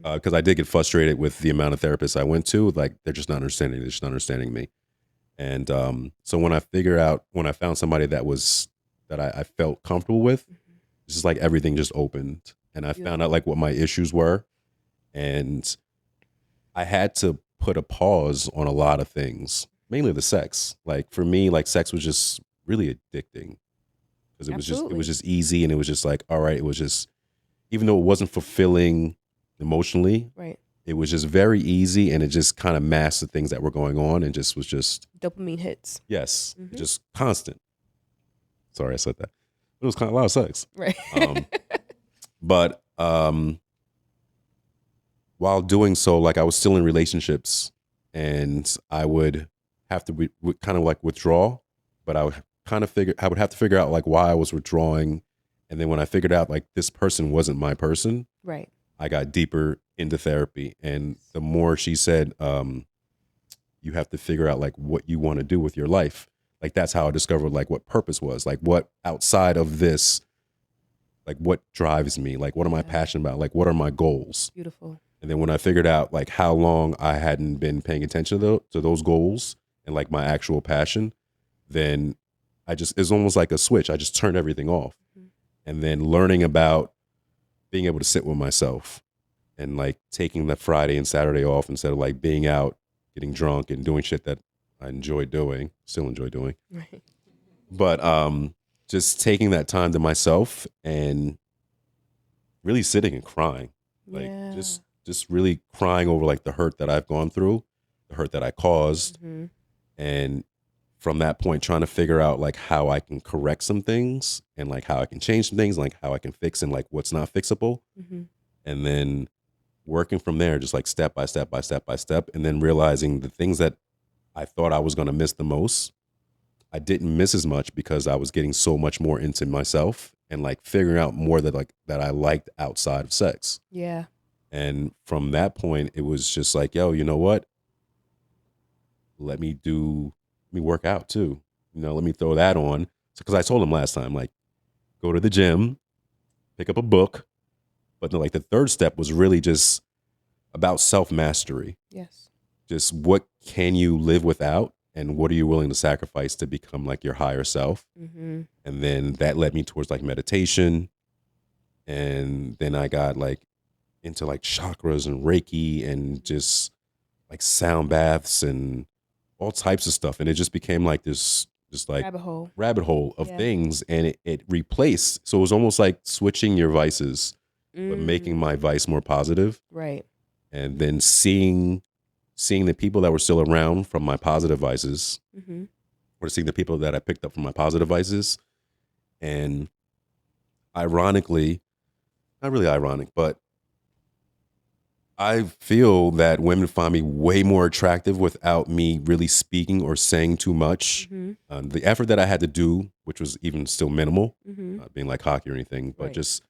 Because I did get frustrated with the amount of therapists I went to. Like they're just not understanding me. And so when I found somebody that I felt comfortable with, it's just like everything just opened. And I found out like what my issues were. And I had to put a pause on a lot of things, mainly the sex. Like for me, like sex was just really addicting because it was just easy. And it was just like, all right, it was just, even though it wasn't fulfilling emotionally, right, it was just very easy. And it just kind of masked the things that were going on and just was just dopamine hits. Yes. Just constant. Sorry, I said that. It was kind of a lot of sex. Right. But while doing so, like I was still in relationships and I would have to kind of like withdraw, but I would have to figure out like why I was withdrawing. And then when I figured out like this person wasn't my person, right, I got deeper into therapy. And the more she said, you have to figure out like what you want to do with your life. Like that's how I discovered like what purpose was, like what outside of this, like what drives me, like what am I passionate about, like what are my goals. Beautiful. And then when I figured out like how long I hadn't been paying attention to those goals and like my actual passion, then it's almost like a switch. I just turned everything off. And then learning about being able to sit with myself and like taking the Friday and Saturday off instead of like being out, getting drunk and doing shit that I still enjoy doing. Right. But just taking that time to myself and really sitting and crying. Like just really crying over like the hurt that I've gone through, the hurt that I caused. And from that point, trying to figure out like how I can correct some things and like how I can change some things, like how I can fix and like what's not fixable. And then working from there, just like step by step by step by step. And then realizing the things that I thought I was going to miss the most, I didn't miss as much because I was getting so much more into myself and like figuring out more that I liked outside of sex. Yeah. And from that point, it was just like, yo, you know what? Let me work out too. Let me throw that on. Because I told him last time, like, go to the gym, pick up a book. But then, like, the third step was really just about self-mastery. Yes. Just what can you live without and what are you willing to sacrifice to become like your higher self? And then that led me towards like meditation. And then I got like into like chakras and Reiki and just like sound baths and all types of stuff. And it just became like this just like rabbit hole of things. And it replaced. So it was almost like switching your vices but making my vice more positive. Right. And then seeing the people that were still around from my positive vices, or seeing the people that I picked up from my positive vices. And ironically, not really ironic, but I feel that women find me way more attractive without me really speaking or saying too much. The effort that I had to do, which was even still minimal, not being like hockey or anything, but just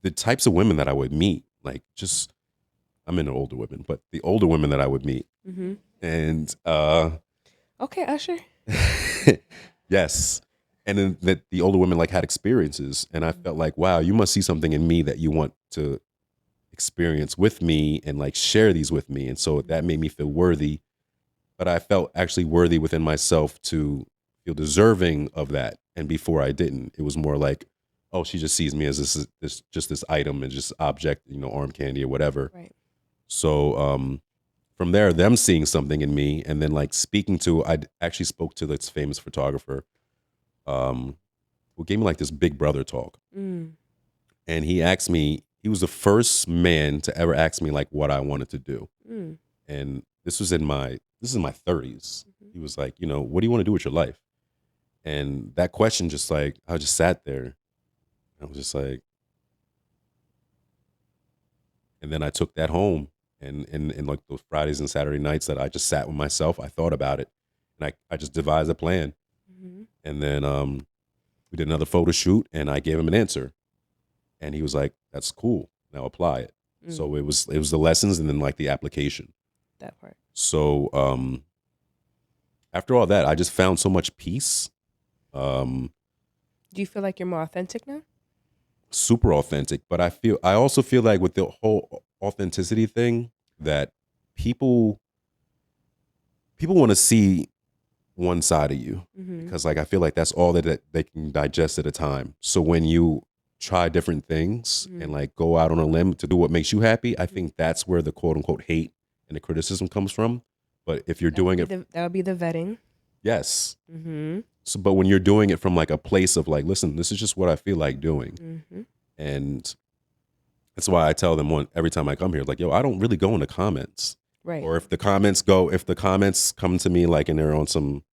the types of women that I would meet, like just, I'm into older women, but the older women that I would meet. And okay, Usher. yes. And then that the older women like had experiences, and I felt like, wow, you must see something in me that you want to experience with me and like share these with me. And so that made me feel worthy, but I felt actually worthy within myself to feel deserving of that. And before I didn't, it was more like, oh, she just sees me as this item and just object, arm candy or whatever. Right. So from there, them seeing something in me, and then like speaking to, I actually spoke to this famous photographer who gave me like this big brother talk. And he asked me, he was the first man to ever ask me like what I wanted to do. And this is in my 30s. He was like, what do you want to do with your life? And that question just like, I just sat there. I was just like, and then I took that home, and like those Fridays and Saturday nights that I just sat with myself, I thought about it, and I just devised a plan. And then we did another photo shoot, and I gave him an answer, and he was like, "That's cool. Now apply it." So it was the lessons and then like the application. That part. So after all that, I just found so much peace. Do you feel like you're more authentic now? Super authentic, but I also feel like with the whole authenticity thing that people want to see one side of you, because like I feel like that's all that they can digest at a time. So when you try different things and like go out on a limb to do what makes you happy, I think that's where the quote unquote hate and the criticism comes from. But if you're doing it, that would be the vetting. yes. So, but when you're doing it from like a place of like, listen, this is just what I feel like doing, and that's why I tell them every time I come here, like, yo, I don't really go in the comments. Right. Or if the comments come to me like and they're on some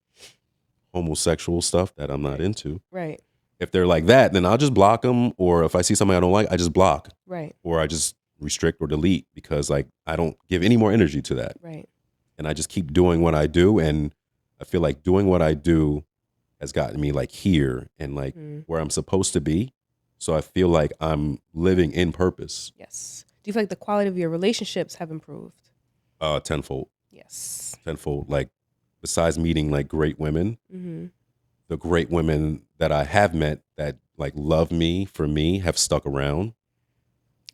homosexual stuff that I'm not into. Right. If they're like that, then I'll just block them. Or if I see something I don't like, I just block. Right. Or I just restrict or delete, because like I don't give any more energy to that. Right. And I just keep doing what I do. And I feel like doing what I do has gotten me like here and like where I'm supposed to be. So I feel like I'm living in purpose. Yes. Do you feel like the quality of your relationships have improved? Tenfold. Yes. Tenfold. Like besides meeting like great women, the great women that I have met that like love me for me have stuck around.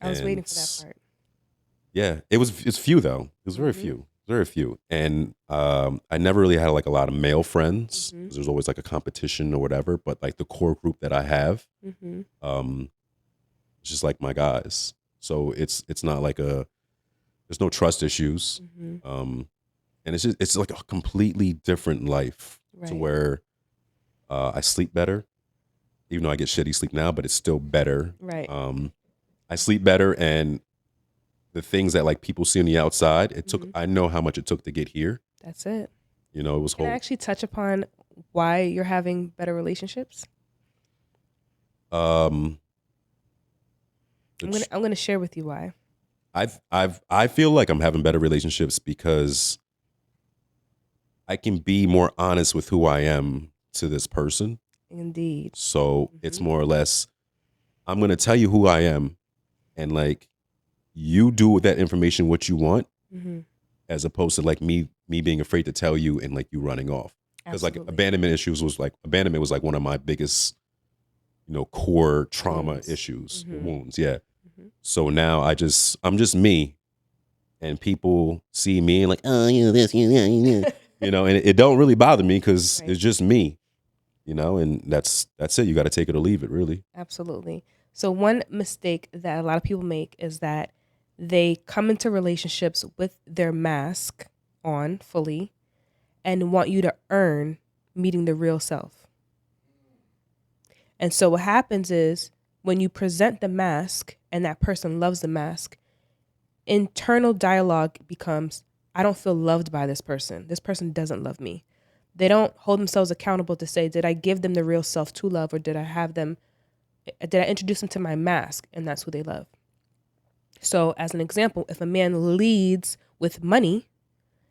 I was waiting for that part. Yeah, it's few though. It was very few. Very few. And I never really had like a lot of male friends, because there's always like a competition or whatever. But like the core group that I have, it's just like my guys. So it's not like there's no trust issues. And it's like a completely different life to where I sleep better, even though I get shitty sleep now, but it's still better. Right. I sleep better, and the things that like people see on the outside, I know how much it took to get here. That's it. It was Can I actually touch upon why you're having better relationships? I'm gonna share with you why. I feel like I'm having better relationships because I can be more honest with who I am to this person. Indeed. So it's more or less, I'm gonna tell you who I am, and like you do with that information what you want, as opposed to like me being afraid to tell you and like you running off. Because like abandonment was like one of my biggest, core trauma issues, wounds. Yeah. So now I'm just me, and people see me and like, oh, this, and it don't really bother me because it's just me, and that's it. You got to take it or leave it, really. Absolutely. So one mistake that a lot of people make is that they come into relationships with their mask on fully and want you to earn meeting the real self. And so what happens is when you present the mask and that person loves the mask, internal dialogue becomes, I don't feel loved by this person. This person doesn't love me. They don't hold themselves accountable to say, did I give them the real self to love, or did I introduce them to my mask and that's who they love? So as an example, if a man leads with money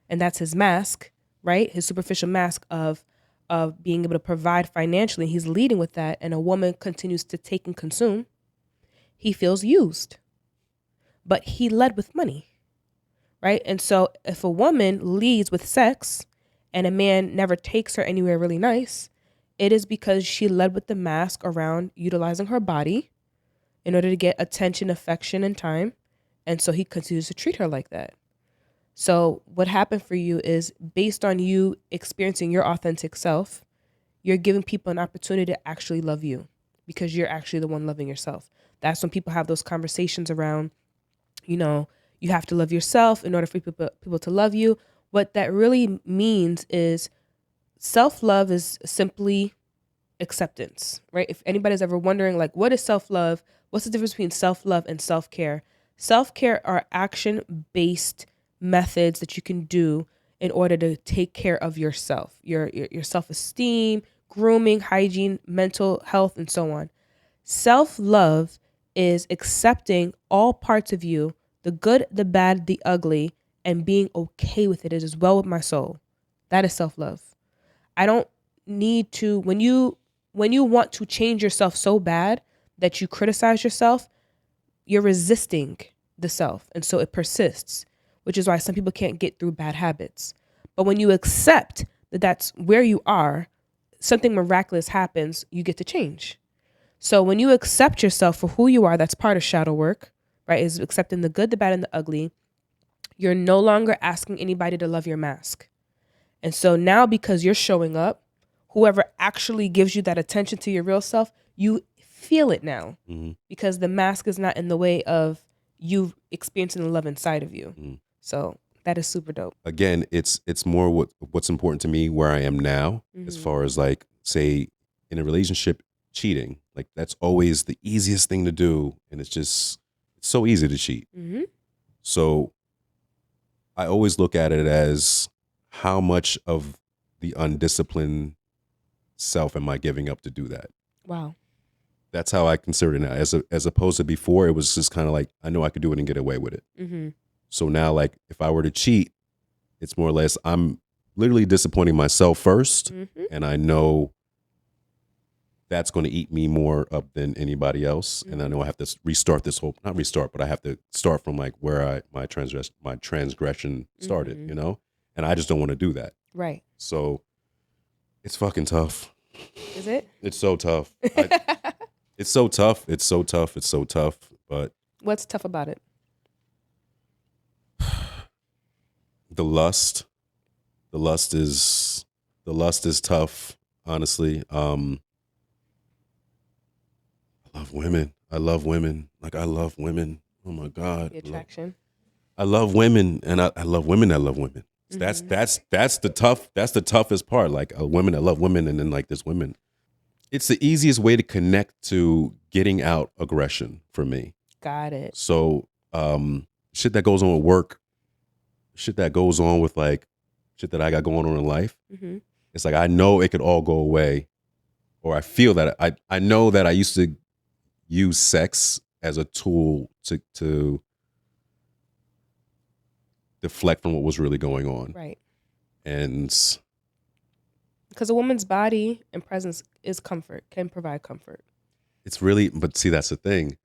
and that's his mask, right? His superficial mask of being able to provide financially, he's leading with that, and a woman continues to take and consume, he feels used. But he led with money, right? And so if a woman leads with sex and a man never takes her anywhere really nice, it is because she led with the mask around utilizing her body in order to get attention, affection, and time. And so he continues to treat her like that. So what happened for you is, based on you experiencing your authentic self, you're giving people an opportunity to actually love you because you're actually the one loving yourself. That's when people have those conversations around, you know, you have to love yourself in order for people to love you. What that really means is self-love is simply acceptance, right? If anybody's ever wondering, like, what is self-love? What's the difference between self-love and self-care? Self-care are action-based methods that you can do in order to take care of yourself, your self-esteem, grooming, hygiene, mental health, and so on. Self-love is accepting all parts of you, the good, the bad, the ugly, and being okay with it. It is well with my soul. That is self-love. I don't need to, when you want to change yourself so bad that you criticize yourself, you're resisting the self. And so it persists, which is why some people can't get through bad habits. But when you accept that that's where you are, something miraculous happens, you get to change. So when you accept yourself for who you are, that's part of shadow work, right? Is accepting the good, the bad, and the ugly. You're no longer asking anybody to love your mask. And so now, because you're showing up, whoever actually gives you that attention to your real self, you feel it now, because the mask is not in the way of you experiencing the love inside of you. So that is super dope. Again, it's more what's important to me where I am now, as far as, like, say, in a relationship, cheating. Like, that's always the easiest thing to do, and it's so easy to cheat. So I always look at it as, how much of the undisciplined self am I giving up to do that? Wow. That's how I consider it now. As opposed to before, it was just kind of like, I know I could do it and get away with it. So now, like, if I were to cheat, it's more or less, I'm literally disappointing myself first, and I know that's going to eat me more up than anybody else. And I know I have to restart this whole, not restart, but I have to start from, like, where my transgression started, you know? And I just don't want to do that. Right. So it's fucking tough. Is it? It's so tough. It's so tough. It's so tough. It's so tough. But what's tough about it? The lust is tough, honestly. I love women. Like, I love women. Oh my God. The attraction. I love women, and I love women that love women. That's the toughest part. Like, women that love women, and then, like, there's women. It's the easiest way to connect to getting out aggression for me. Got it. So shit that goes on with work, shit that goes on with, like, shit that I got going on in life. It's like, I know it could all go away, or I feel that I know that I used to use sex as a tool to deflect from what was really going on. Right. And because a woman's body and presence is comfort, can provide comfort. It's really, but see, that's the thing.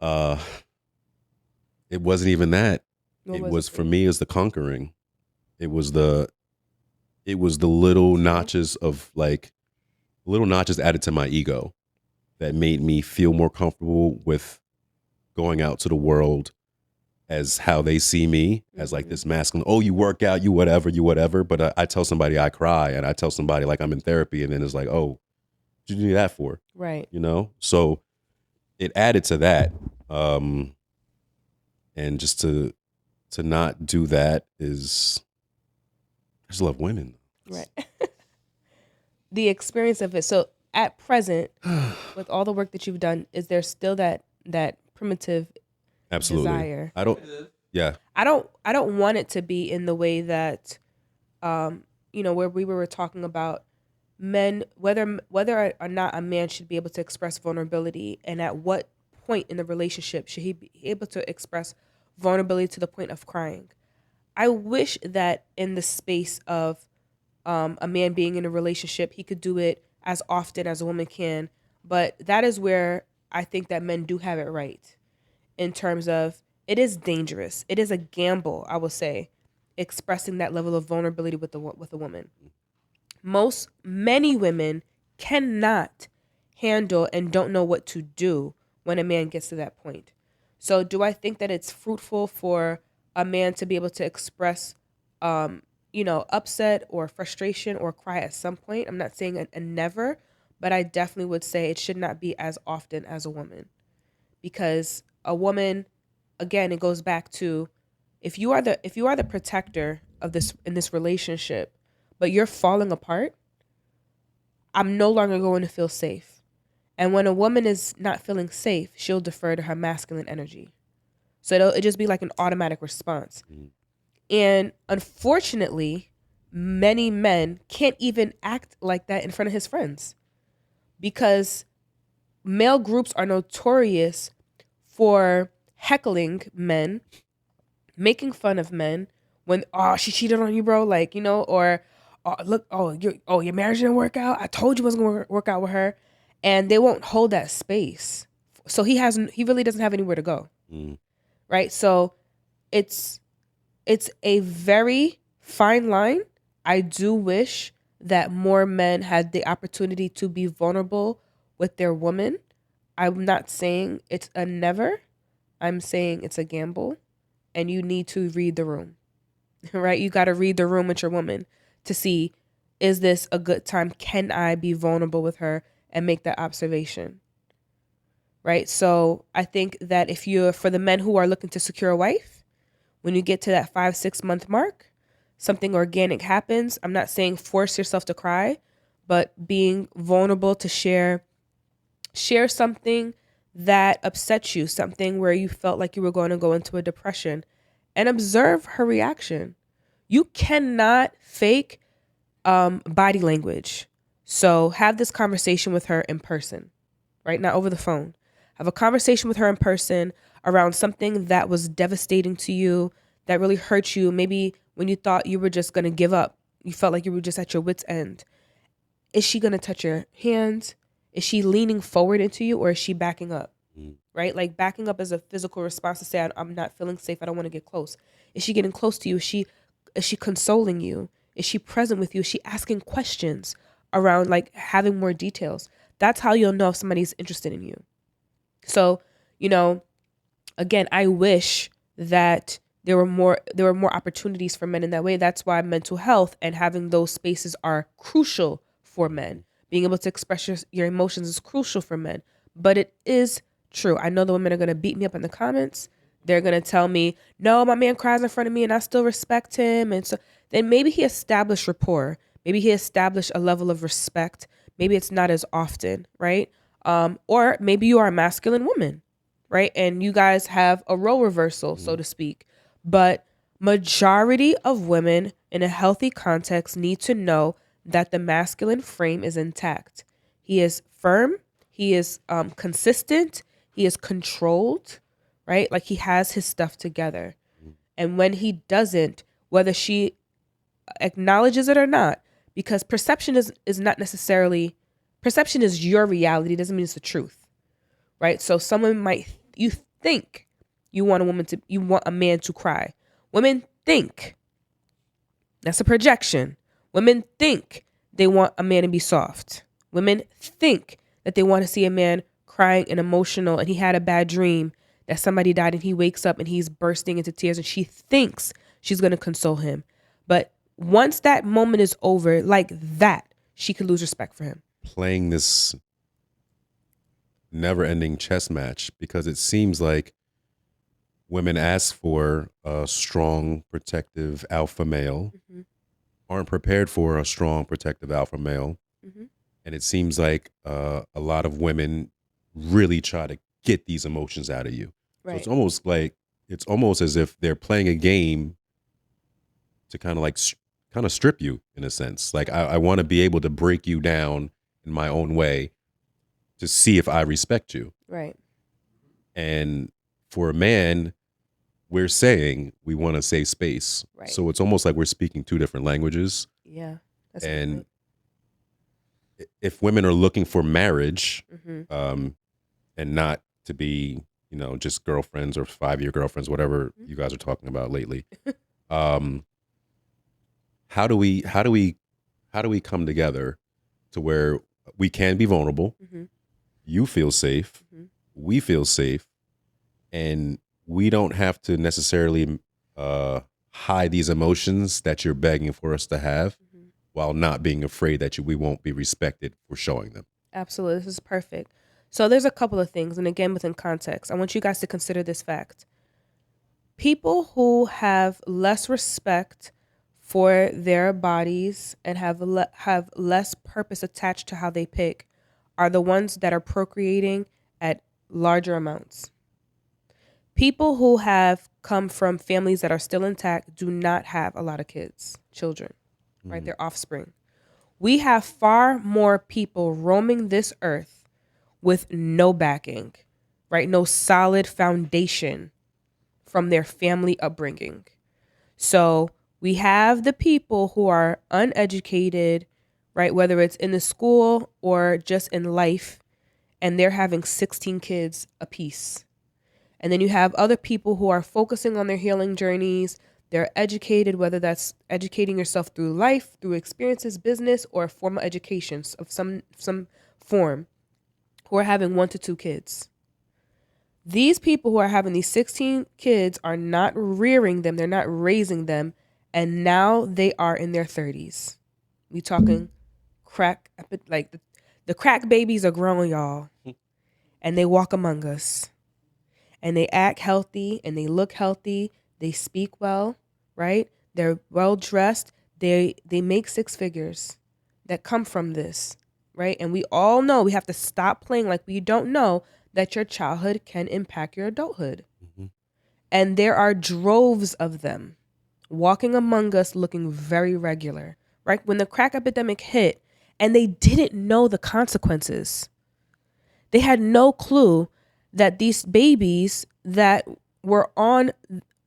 It wasn't even that. For me, is the conquering. It was the little notches of, like, little notches added to my ego that made me feel more comfortable with going out to the world as how they see me, as, like, this masculine, oh, you work out, you whatever. But I tell somebody I cry, and I tell somebody, like, I'm in therapy, and then it's like, oh, what did you do that for? Right. You know? So it added to that. And just to not do that is, I just love women. Right. The experience of it. So at present, with all the work that you've done, is there still that primitive Absolutely. desire? Yeah. I don't want it to be in the way that, where we were talking about men, whether or not a man should be able to express vulnerability, and at what point in the relationship should he be able to express vulnerability to the point of crying. I wish that in the space of a man being in a relationship, he could do it as often as a woman can. But that is where I think that men do have it right, in terms of it is dangerous. It is a gamble, I will say, expressing that level of vulnerability with a woman. Many women cannot handle and don't know what to do when a man gets to that point. So do I think that it's fruitful for a man to be able to express, upset or frustration or cry at some point? I'm not saying a never, but I definitely would say it should not be as often as a woman. Because a woman, again, it goes back to, if you are the protector of this in this relationship, but you're falling apart, I'm no longer going to feel safe. And when a woman is not feeling safe, she'll defer to her masculine energy. So it'll just be like an automatic response. And unfortunately, many men can't even act like that in front of his friends, because male groups are notorious for heckling men, making fun of men when, oh, she cheated on you, bro, like, or, oh, look, your marriage didn't work out. I told you it wasn't going to work out with her. And they won't hold that space. So he really doesn't have anywhere to go. Right? So it's a very fine line. I do wish that more men had the opportunity to be vulnerable with their woman. I'm not saying it's a never. I'm saying it's a gamble, and you need to read the room, right? You got to read the room with your woman to see, is this a good time? Can I be vulnerable with her and make that observation, right? So I think that for the men who are looking to secure a wife, when you get to that 5-6 month mark, something organic happens. I'm not saying force yourself to cry, but being vulnerable to share something that upsets you, something where you felt like you were going to go into a depression, and observe her reaction. You cannot fake body language. So have this conversation with her in person, right? Not over the phone. Have a conversation with her in person around something that was devastating to you, that really hurt you. Maybe when you thought you were just going to give up, you felt like you were just at your wit's end. Is she going to touch your hands? Is she leaning forward into you, or is she backing up? Right? Like, backing up is a physical response to say, I'm not feeling safe. I don't want to get close. Is she getting close to you? Is she consoling you? Is she present with you? Is she asking questions around, like, having more details? That's how you'll know if somebody's interested in you. So, again, I wish that there were more opportunities for men in that way. That's why mental health and having those spaces are crucial for men. Being able to express your emotions is crucial for men. But it is true. I know the women are going to beat me up in the comments. They're going to tell me, no, my man cries in front of me and I still respect him. And so then maybe he established rapport. Maybe he established a level of respect. Maybe it's not as often, right? Or maybe you are a masculine woman, right? And you guys have a role reversal, so to speak. But majority of women in a healthy context need to know that the masculine frame is intact. He is firm. He is consistent. He is controlled, right? Like, he has his stuff together. And when he doesn't, whether she acknowledges it or not, because perception is not necessarily, perception is your reality, doesn't mean it's the truth, right? So you think you want a man to cry. Women think, that's a projection. Women think they want a man to be soft. Women think that they want to see a man crying and emotional, and he had a bad dream that somebody died, and he wakes up and he's bursting into tears, and she thinks she's going to console him. But once that moment is over, like that, she could lose respect for him. Playing this never-ending chess match, because it seems like women ask for a strong, protective alpha male, aren't prepared for a strong, protective alpha male, And it seems like a lot of women really try to get these emotions out of you. So Right. it's almost as if they're playing a game to kind of like kind of strip you in a sense. Like I want to be able to break you down in my own way to see if I respect you. Right. And for a man, we're saying we want a safe space. Right. So it's almost like we're speaking two different languages. Yeah. That's And if women are looking for marriage, mm-hmm. And not to be, just girlfriends or 5-year girlfriends, whatever you guys are talking about lately, how do we come together to where we can be vulnerable? Mm-hmm. You feel safe, we feel safe, and we don't have to necessarily hide these emotions that you're begging for us to have, while not being afraid that we won't be respected for showing them. Absolutely. This is perfect. So there's a couple of things. And again, within context, I want you guys to consider this fact. People who have less respect for their bodies and have less purpose attached to how they pick are the ones that are procreating at larger amounts. People who have come from families that are still intact do not have a lot of children, right? They're offspring. We have far more people roaming this earth with no backing, right? No solid foundation from their family upbringing. So we have the people who are uneducated, right? Whether it's in the school or just in life, and they're having 16 kids apiece. And then you have other people who are focusing on their healing journeys. They're educated, whether that's educating yourself through life, through experiences, business, or formal education of some form, who are having 1 to 2 kids. These people who are having these 16 kids are not rearing them. They're not raising them. And now they are in their 30s. We talking crack, like the crack babies are grown, y'all. And they walk among us. And they act healthy and they look healthy. They speak well, right? They're well dressed. They make 6 figures that come from this, right? And we all know we have to stop playing like we don't know that your childhood can impact your adulthood. Mm-hmm. And there are droves of them walking among us looking very regular, right? When the crack epidemic hit and they didn't know the consequences, they had no clue that these babies that were on.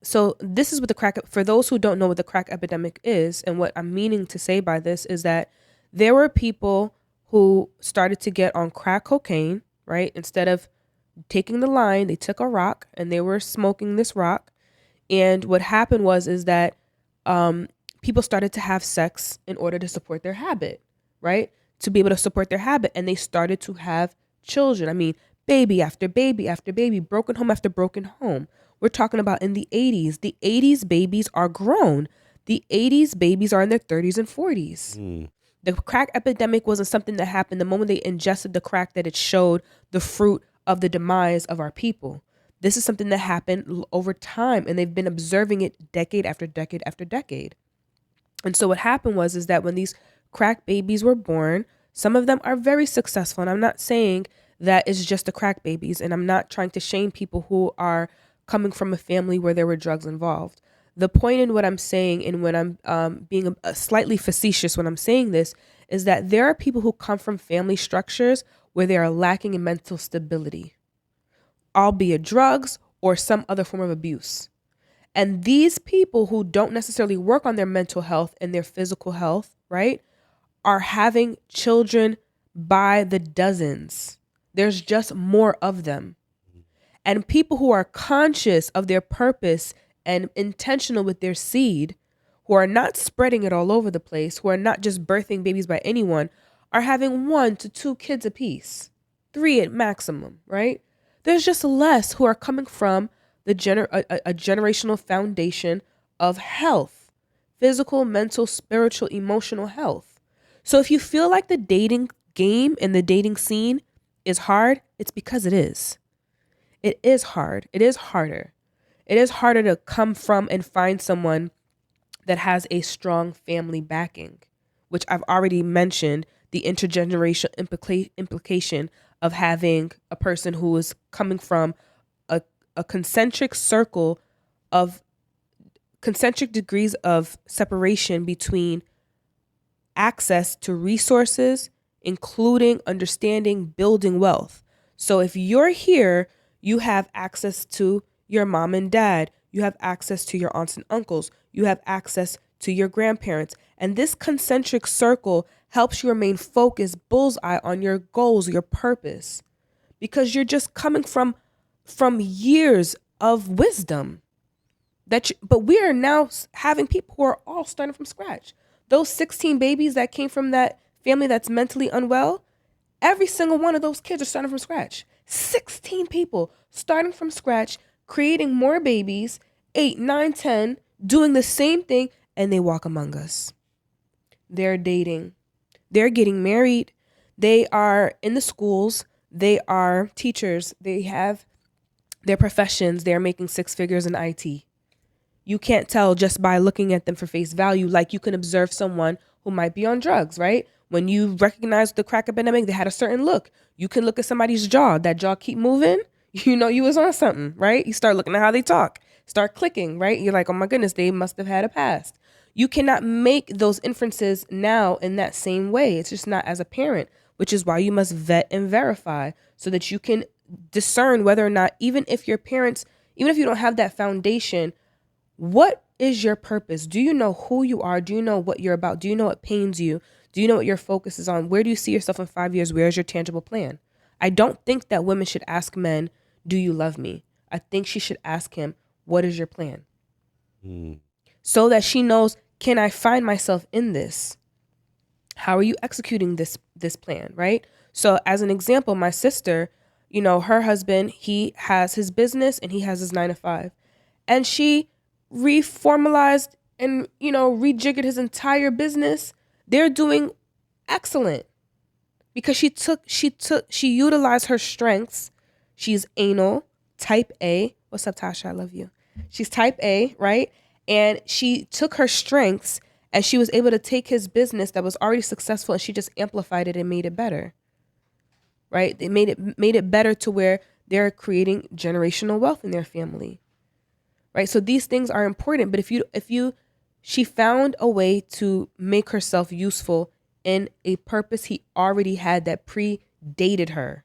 So this is what the crack, for those who don't know what the crack epidemic is, and what I'm meaning to say by this is that there were people who started to get on crack cocaine, right? Instead of taking the line, they took a rock and they were smoking this rock. And what happened is that people started to have sex in order to support their habit, right? To be able to support their habit. And they started to have children. I mean, baby after baby after baby, broken home after broken home. We're talking about in the 80s. The 80s babies are grown. The 80s babies are in their 30s and 40s. The crack epidemic wasn't something that happened the moment they ingested the crack that it showed the fruit of the demise of our people. This is something that happened over time, and they've been observing it decade after decade after decade. And so what happened is that when these crack babies were born, some of them are very successful. And I'm not saying that it's just the crack babies, and I'm not trying to shame people who are coming from a family where there were drugs involved. The point in what I'm saying, and when I'm being slightly facetious when I'm saying this, is that there are people who come from family structures where they are lacking in mental stability, albeit drugs or some other form of abuse. And these people who don't necessarily work on their mental health and their physical health, right, are having children by the dozens. There's just more of them. And people who are conscious of their purpose and intentional with their seed, who are not spreading it all over the place, who are not just birthing babies by anyone, are having 1 to 2 kids apiece, 3 at maximum, right? There's just less who are coming from a generational foundation of health, physical, mental, spiritual, emotional health. So if you feel like the dating game and the dating scene is hard, it's because it is. It is hard. It is harder. It is harder to come from and find someone that has a strong family backing, which I've already mentioned. the intergenerational implication of having a person who is coming from a concentric circle of concentric degrees of separation between access to resources, including understanding, building wealth. So if you're here, you have access to your mom and dad, you have access to your aunts and uncles, you have access to your grandparents. And this concentric circle helps you remain focused, bullseye on your goals, your purpose, because you're just coming from years of wisdom. But we are now having people who are all starting from scratch. Those 16 babies that came from that family that's mentally unwell, every single one of those kids are starting from scratch. 16 people starting from scratch, creating more babies, 8, 9, 10, doing the same thing, and they walk among us. They're dating. They're getting married. They are in the schools. They are teachers. They have their professions. They're making 6 figures in IT. You can't tell just by looking at them for face value, like you can observe someone who might be on drugs, right? When you recognize the crack epidemic, they had a certain look. You can look at somebody's jaw. That jaw keep moving. You know you was on something, right? You start looking at how they talk. Start clicking, right? You're like, oh my goodness, they must have had a past. You cannot make those inferences now in that same way. It's just not as a parent, which is why you must vet and verify so that you can discern whether or not, even if your parents, even if you don't have that foundation, what is your purpose? Do you know who you are? Do you know what you're about? Do you know what pains you? Do you know what your focus is on? Where do you see yourself in 5 years? Where is your tangible plan? I don't think that women should ask men, do you love me? I think she should ask him, what is your plan? So that she knows, can I find myself in this? How are you executing this plan, right? So as an example, my sister, you know, her husband, he has his business and he has his 9 to 5. And she reformalized and, you know, rejiggered his entire business. They're doing excellent because she utilized her strengths. She's anal, type A. What's up, Tasha? I love you. She's type A, right? And she took her strengths and she was able to take his business that was already successful and she just amplified it and made it better, right? They made it better to where they're creating generational wealth in their family. Right. So these things are important. But she found a way to make herself useful in a purpose he already had that predated her.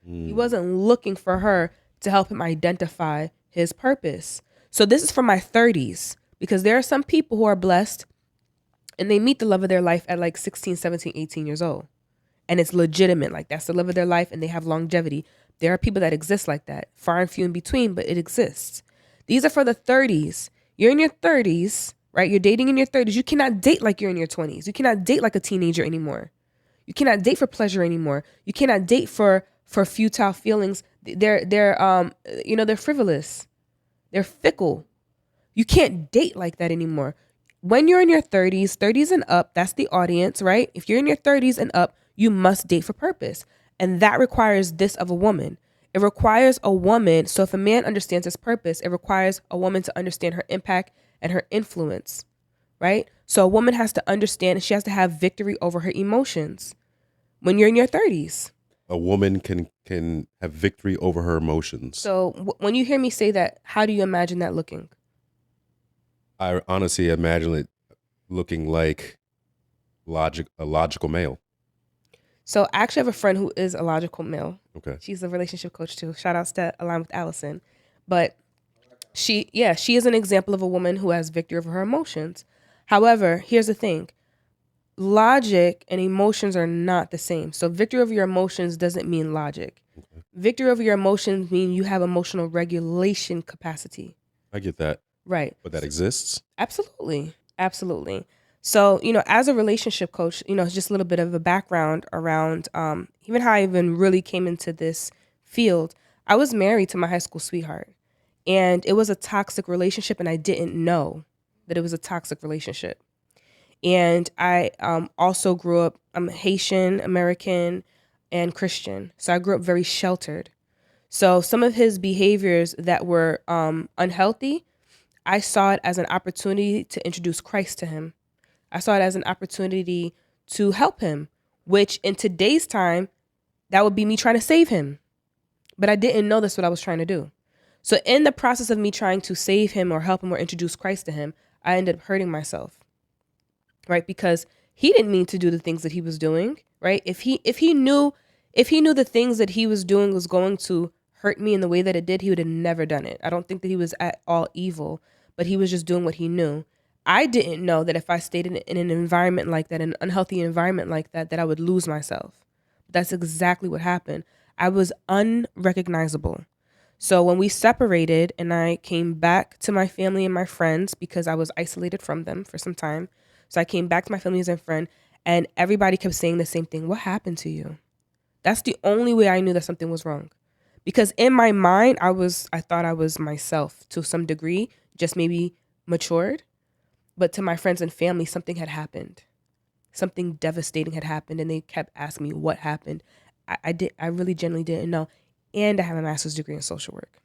He wasn't looking for her to help him identify his purpose. So this is for my 30s, because there are some people who are blessed and they meet the love of their life at like 16, 17, 18 years old. And it's legitimate. Like that's the love of their life and they have longevity. There are people that exist like that, far and few in between, but it exists. These are for the 30s. You're in your 30s, right? You're dating in your 30s. You cannot date like you're in your 20s. You cannot date like a teenager anymore. You cannot date for pleasure anymore. You cannot date for futile feelings. They're frivolous. They're fickle. You can't date like that anymore. When you're in your 30s and up, that's the audience, right? If you're in your 30s and up, you must date for purpose. And that requires this of a woman. It requires a woman. So if a man understands his purpose, it requires a woman to understand her impact and her influence, right? So a woman has to understand and she has to have victory over her emotions when you're in your 30s. A woman can have victory over her emotions. So when you hear me say that, how do you imagine that looking? I honestly imagine it looking like a logical male. So I actually have a friend who is a logical male. Okay. She's a relationship coach too. Shout outs to Align with Allison. But she is an example of a woman who has victory over her emotions. However, here's the thing. Logic and emotions are not the same. So victory over your emotions doesn't mean logic. Okay. Victory over your emotions means you have emotional regulation capacity. I get that. Right. But that exists? Absolutely. Absolutely. So, you know, as a relationship coach, you know, just a little bit of a background around even how I even really came into this field. I was married to my high school sweetheart, and it was a toxic relationship, and I didn't know that it was a toxic relationship. And I also grew up, I'm Haitian, American, and Christian. So I grew up very sheltered. So some of his behaviors that were unhealthy, I saw it as an opportunity to introduce Christ to him. I saw it as an opportunity to help him, which in today's time, that would be me trying to save him. But I didn't know that's what I was trying to do. So in the process of me trying to save him or help him or introduce Christ to him, I ended up hurting myself, right? Because he didn't mean to do the things that he was doing, right? If he knew the things that he was doing was going to hurt me in the way that it did, he would have never done it. I don't think that he was at all evil, but he was just doing what he knew. I didn't know that if I stayed in an environment like that, an unhealthy environment like that, that I would lose myself. That's exactly what happened. I was unrecognizable. So when we separated and I came back to my family and my friends because I was isolated from them for some time. So I came back to my family as a friend and everybody kept saying the same thing. What happened to you? That's the only way I knew that something was wrong. Because in my mind, I thought I was myself to some degree, just maybe matured. But to my friends and family, something had happened. Something devastating had happened and they kept asking me what happened. I really genuinely didn't know. And I have a master's degree in social work.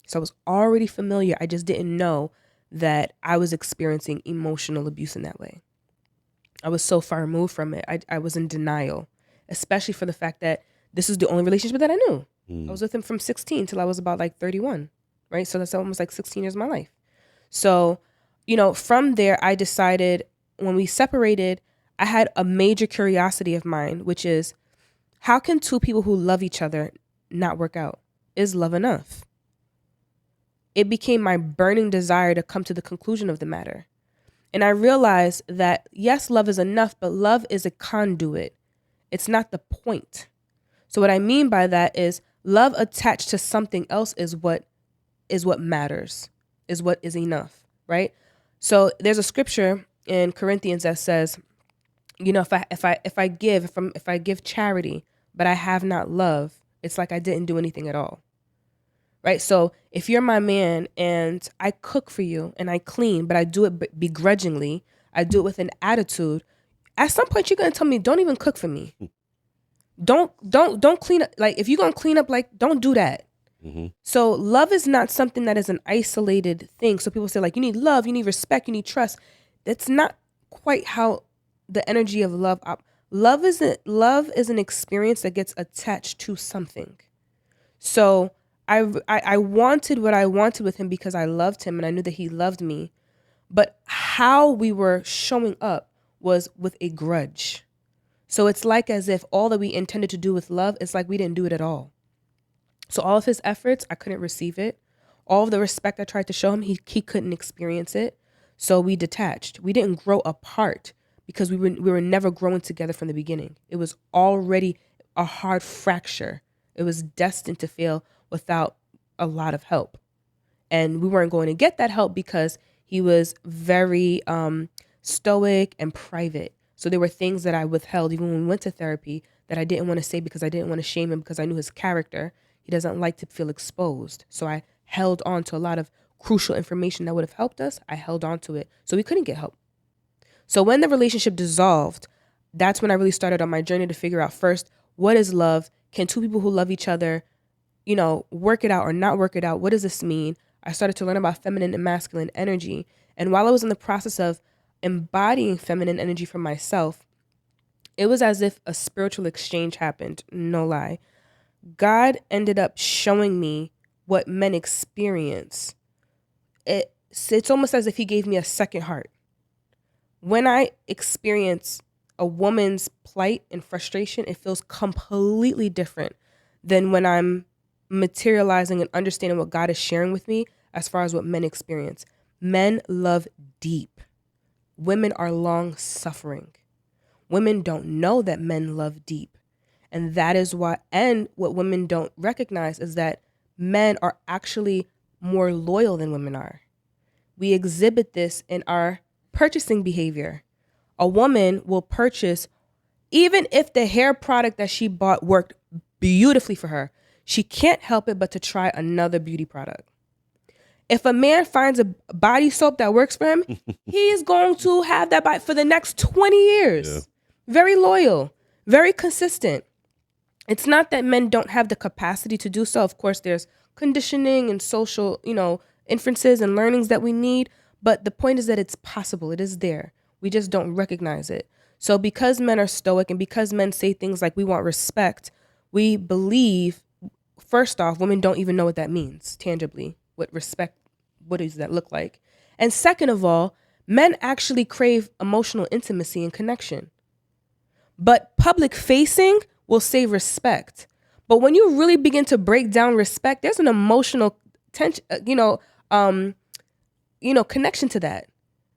So I was already familiar. I just didn't know that I was experiencing emotional abuse in that way. I was so far removed from it. I was in denial, especially for the fact that this is the only relationship that I knew. I was with him from 16 till I was about like 31, right? So that's almost like 16 years of my life. So, from there, I decided when we separated, I had a major curiosity of mine, which is, how can two people who love each other not work out? Is love enough? It became my burning desire to come to the conclusion of the matter. And I realized that, yes, love is enough, but love is a conduit. It's not the point. So what I mean by that is love attached to something else is what matters, is what is enough, right? So there's a scripture in Corinthians that says, if I give charity, but I have not love, it's like I didn't do anything at all. Right? So if you're my man and I cook for you and I clean, but I do it begrudgingly, I do it with an attitude, at some point you're going to tell me, don't even cook for me. Don't clean up. Like, if you're going to clean up, like, don't do that. Mm-hmm. So love is not something that is an isolated thing. So people say, like, you need love, you need respect, you need trust. That's not quite how the energy of love. Love is an experience that gets attached to something. So I wanted what I wanted with him because I loved him and I knew that he loved me. But how we were showing up was with a grudge. So it's like as if all that we intended to do with love, it's like we didn't do it at all. So all of his efforts, I couldn't receive it. All of the respect I tried to show him, he couldn't experience it. So we detached. We didn't grow apart because we were never growing together from the beginning. It was already a hard fracture. It was destined to fail without a lot of help. And we weren't going to get that help because he was very stoic and private. So there were things that I withheld even when we went to therapy that I didn't want to say because I didn't want to shame him because I knew his character. He doesn't like to feel exposed. So I held on to a lot of crucial information that would have helped us. I held on to it. So we couldn't get help. So when the relationship dissolved, that's when I really started on my journey to figure out first, what is love? Can two people who love each other, work it out or not work it out? What does this mean? I started to learn about feminine and masculine energy. And while I was in the process of embodying feminine energy for myself, it was as if a spiritual exchange happened. No lie. God ended up showing me what men experience. It's almost as if he gave me a second heart. When I experience a woman's plight and frustration, it feels completely different than when I'm materializing and understanding what God is sharing with me as far as what men experience. Men love deep. Women are long suffering. Women don't know that men love deep. And that is why, and what women don't recognize is that men are actually more loyal than women are. We exhibit this in our purchasing behavior. A woman will purchase, even if the hair product that she bought worked beautifully for her, she can't help it but to try another beauty product. If a man finds a body soap that works for him, he's going to have that body for the next 20 years. Yeah. Very loyal, very consistent. It's not that men don't have the capacity to do so. Of course, there's conditioning and social, inferences and learnings that we need. But the point is that it's possible. It is there. We just don't recognize it. So because men are stoic and because men say things like we want respect, we believe, first off, women don't even know what that means tangibly. What respect, what does that look like? And second of all, men actually crave emotional intimacy and connection. But public facing will say respect. But when you really begin to break down respect, there's an emotional tension, connection to that,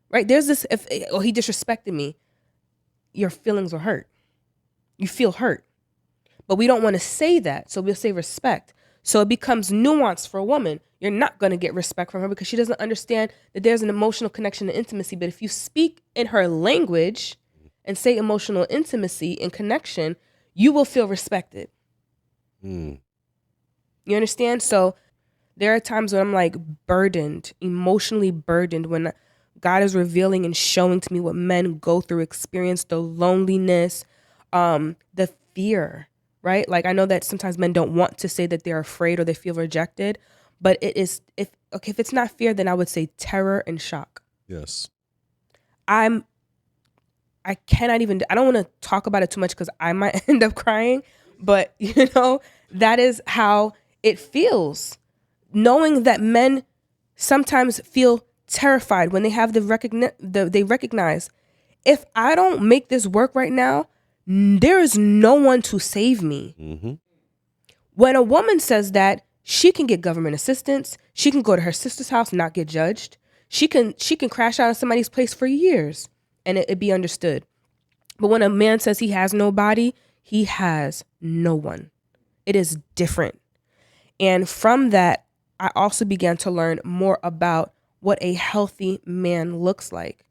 right? There's this, if he disrespected me, your feelings are hurt. You feel hurt. But we don't want to say that, so we'll say respect. So it becomes nuanced for a woman. You're not going to get respect from her because she doesn't understand that there's an emotional connection and intimacy. But if you speak in her language and say emotional intimacy and connection, you will feel respected. You understand? So there are times when I'm like burdened, emotionally burdened, when God is revealing and showing to me what men go through, experience the loneliness, the fear, right? Like I know that sometimes men don't want to say that they're afraid or they feel rejected, but it is, if it's not fear, then I would say terror and shock. Yes. I cannot even, I don't want to talk about it too much because I might end up crying, but that is how it feels. Knowing that men sometimes feel terrified when they have they recognize, if I don't make this work right now, there is no one to save me. Mm-hmm. When a woman says that, she can get government assistance. She can go to her sister's house and not get judged. She can crash out at somebody's place for years and it be understood. But when a man says he has nobody, he has no one. It is different. And from that, I also began to learn more about what a healthy man looks like.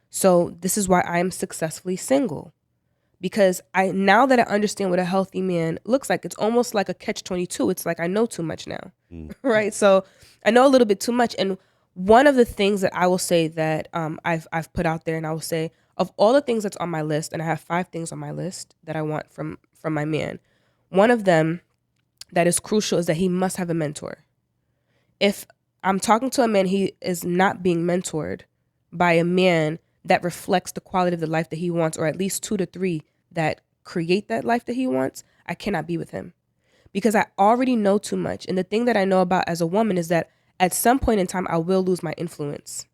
So this is why I am successfully single. Because now that I understand what a healthy man looks like, it's almost like a catch-22. It's like I know too much now, right? So I know a little bit too much. And one of the things that I will say that I've put out there, and I will say, of all the things that's on my list, and I have 5 things on my list that I want from my man, one of them that is crucial is that he must have a mentor. If I'm talking to a man, he is not being mentored by a man that reflects the quality of the life that he wants, or at least 2 to 3 that create that life that he wants, I cannot be with him because I already know too much. And the thing that I know about as a woman is that at some point in time, I will lose my influence.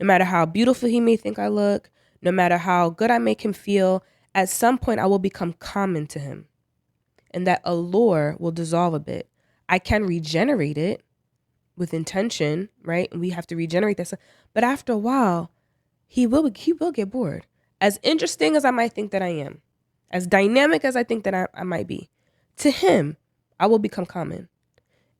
No matter how beautiful he may think I look, no matter how good I make him feel, at some point I will become common to him. And that allure will dissolve a bit. I can regenerate it with intention, right? And we have to regenerate that stuff. But after a while, he will get bored. As interesting as I might think that I am, as dynamic as I think that I might be, to him, I will become common.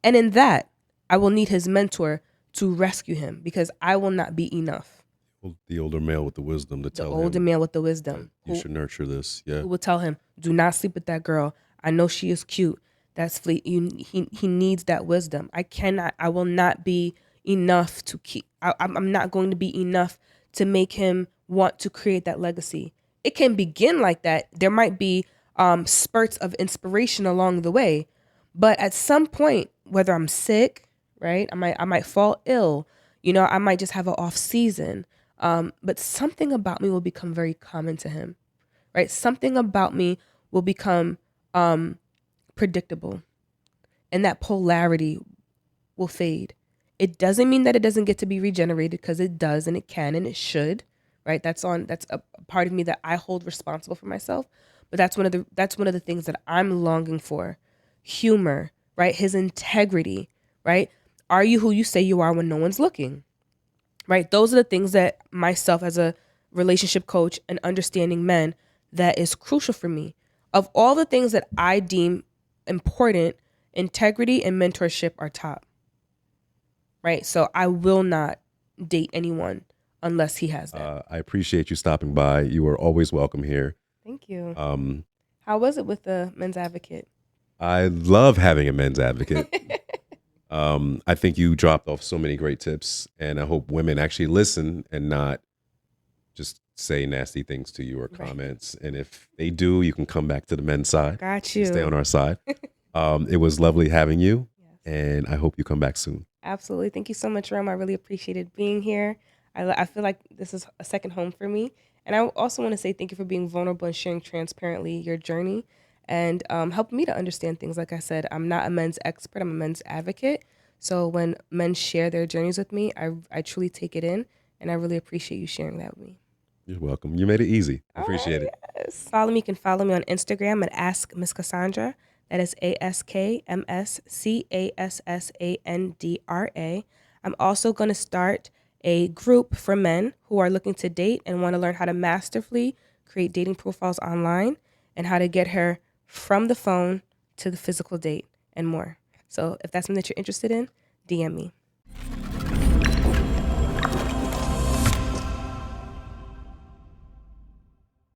And in that, I will need his mentor to rescue him because I will not be enough. Well, the older male with the wisdom to tell him. The older male with the wisdom. You should nurture this. Yeah. Who will tell him, do not sleep with that girl. I know she is cute. That's fleet. He needs that wisdom. I will not be enough to keep. I'm not going to be enough to make him want to create that legacy. It can begin like that. There might be spurts of inspiration along the way, but at some point, whether I'm sick, right, I might fall ill, I might just have an off season, but something about me will become very common to him, right? Something about me will become predictable, and that polarity will fade. It doesn't mean that it doesn't get to be regenerated, because it does, and it can, and it should, right? That's a part of me that I hold responsible for myself. But that's one of the things that I'm longing for. Humor, right? His integrity, right? Are you who you say you are when no one's looking? Right? Those are the things that myself as a relationship coach and understanding men, that is crucial for me. Of all the things that I deem important, integrity and mentorship are top. Right? So I will not date anyone unless he has that. I appreciate you stopping by. You are always welcome here. Thank you. How was it with the men's advocate? I love having a men's advocate. I think you dropped off so many great tips, and I hope women actually listen and not just say nasty things to you or comments. Right. And if they do, you can come back to the men's side. Got you. Stay on our side. It was lovely having you, and I hope you come back soon. Absolutely. Thank you so much, Rome. I really appreciated being here. I feel like this is a second home for me, And I also want to say thank you for being vulnerable and sharing transparently your journey and helping me to understand things. Like I said, I'm not a men's expert, I'm a men's advocate. So when men share their journeys with me, I truly take it in, and I really appreciate you sharing that with me. You're welcome. You made it easy. I All appreciate right, it. yes. Follow me. You can follow me on Instagram at Ask Miss Cassandra. That is AskMsCassandra. I'm also going to start a group for men who are looking to date and want to learn how to masterfully create dating profiles online and how to get her from the phone to the physical date and more. So if that's something that you're interested in, DM me.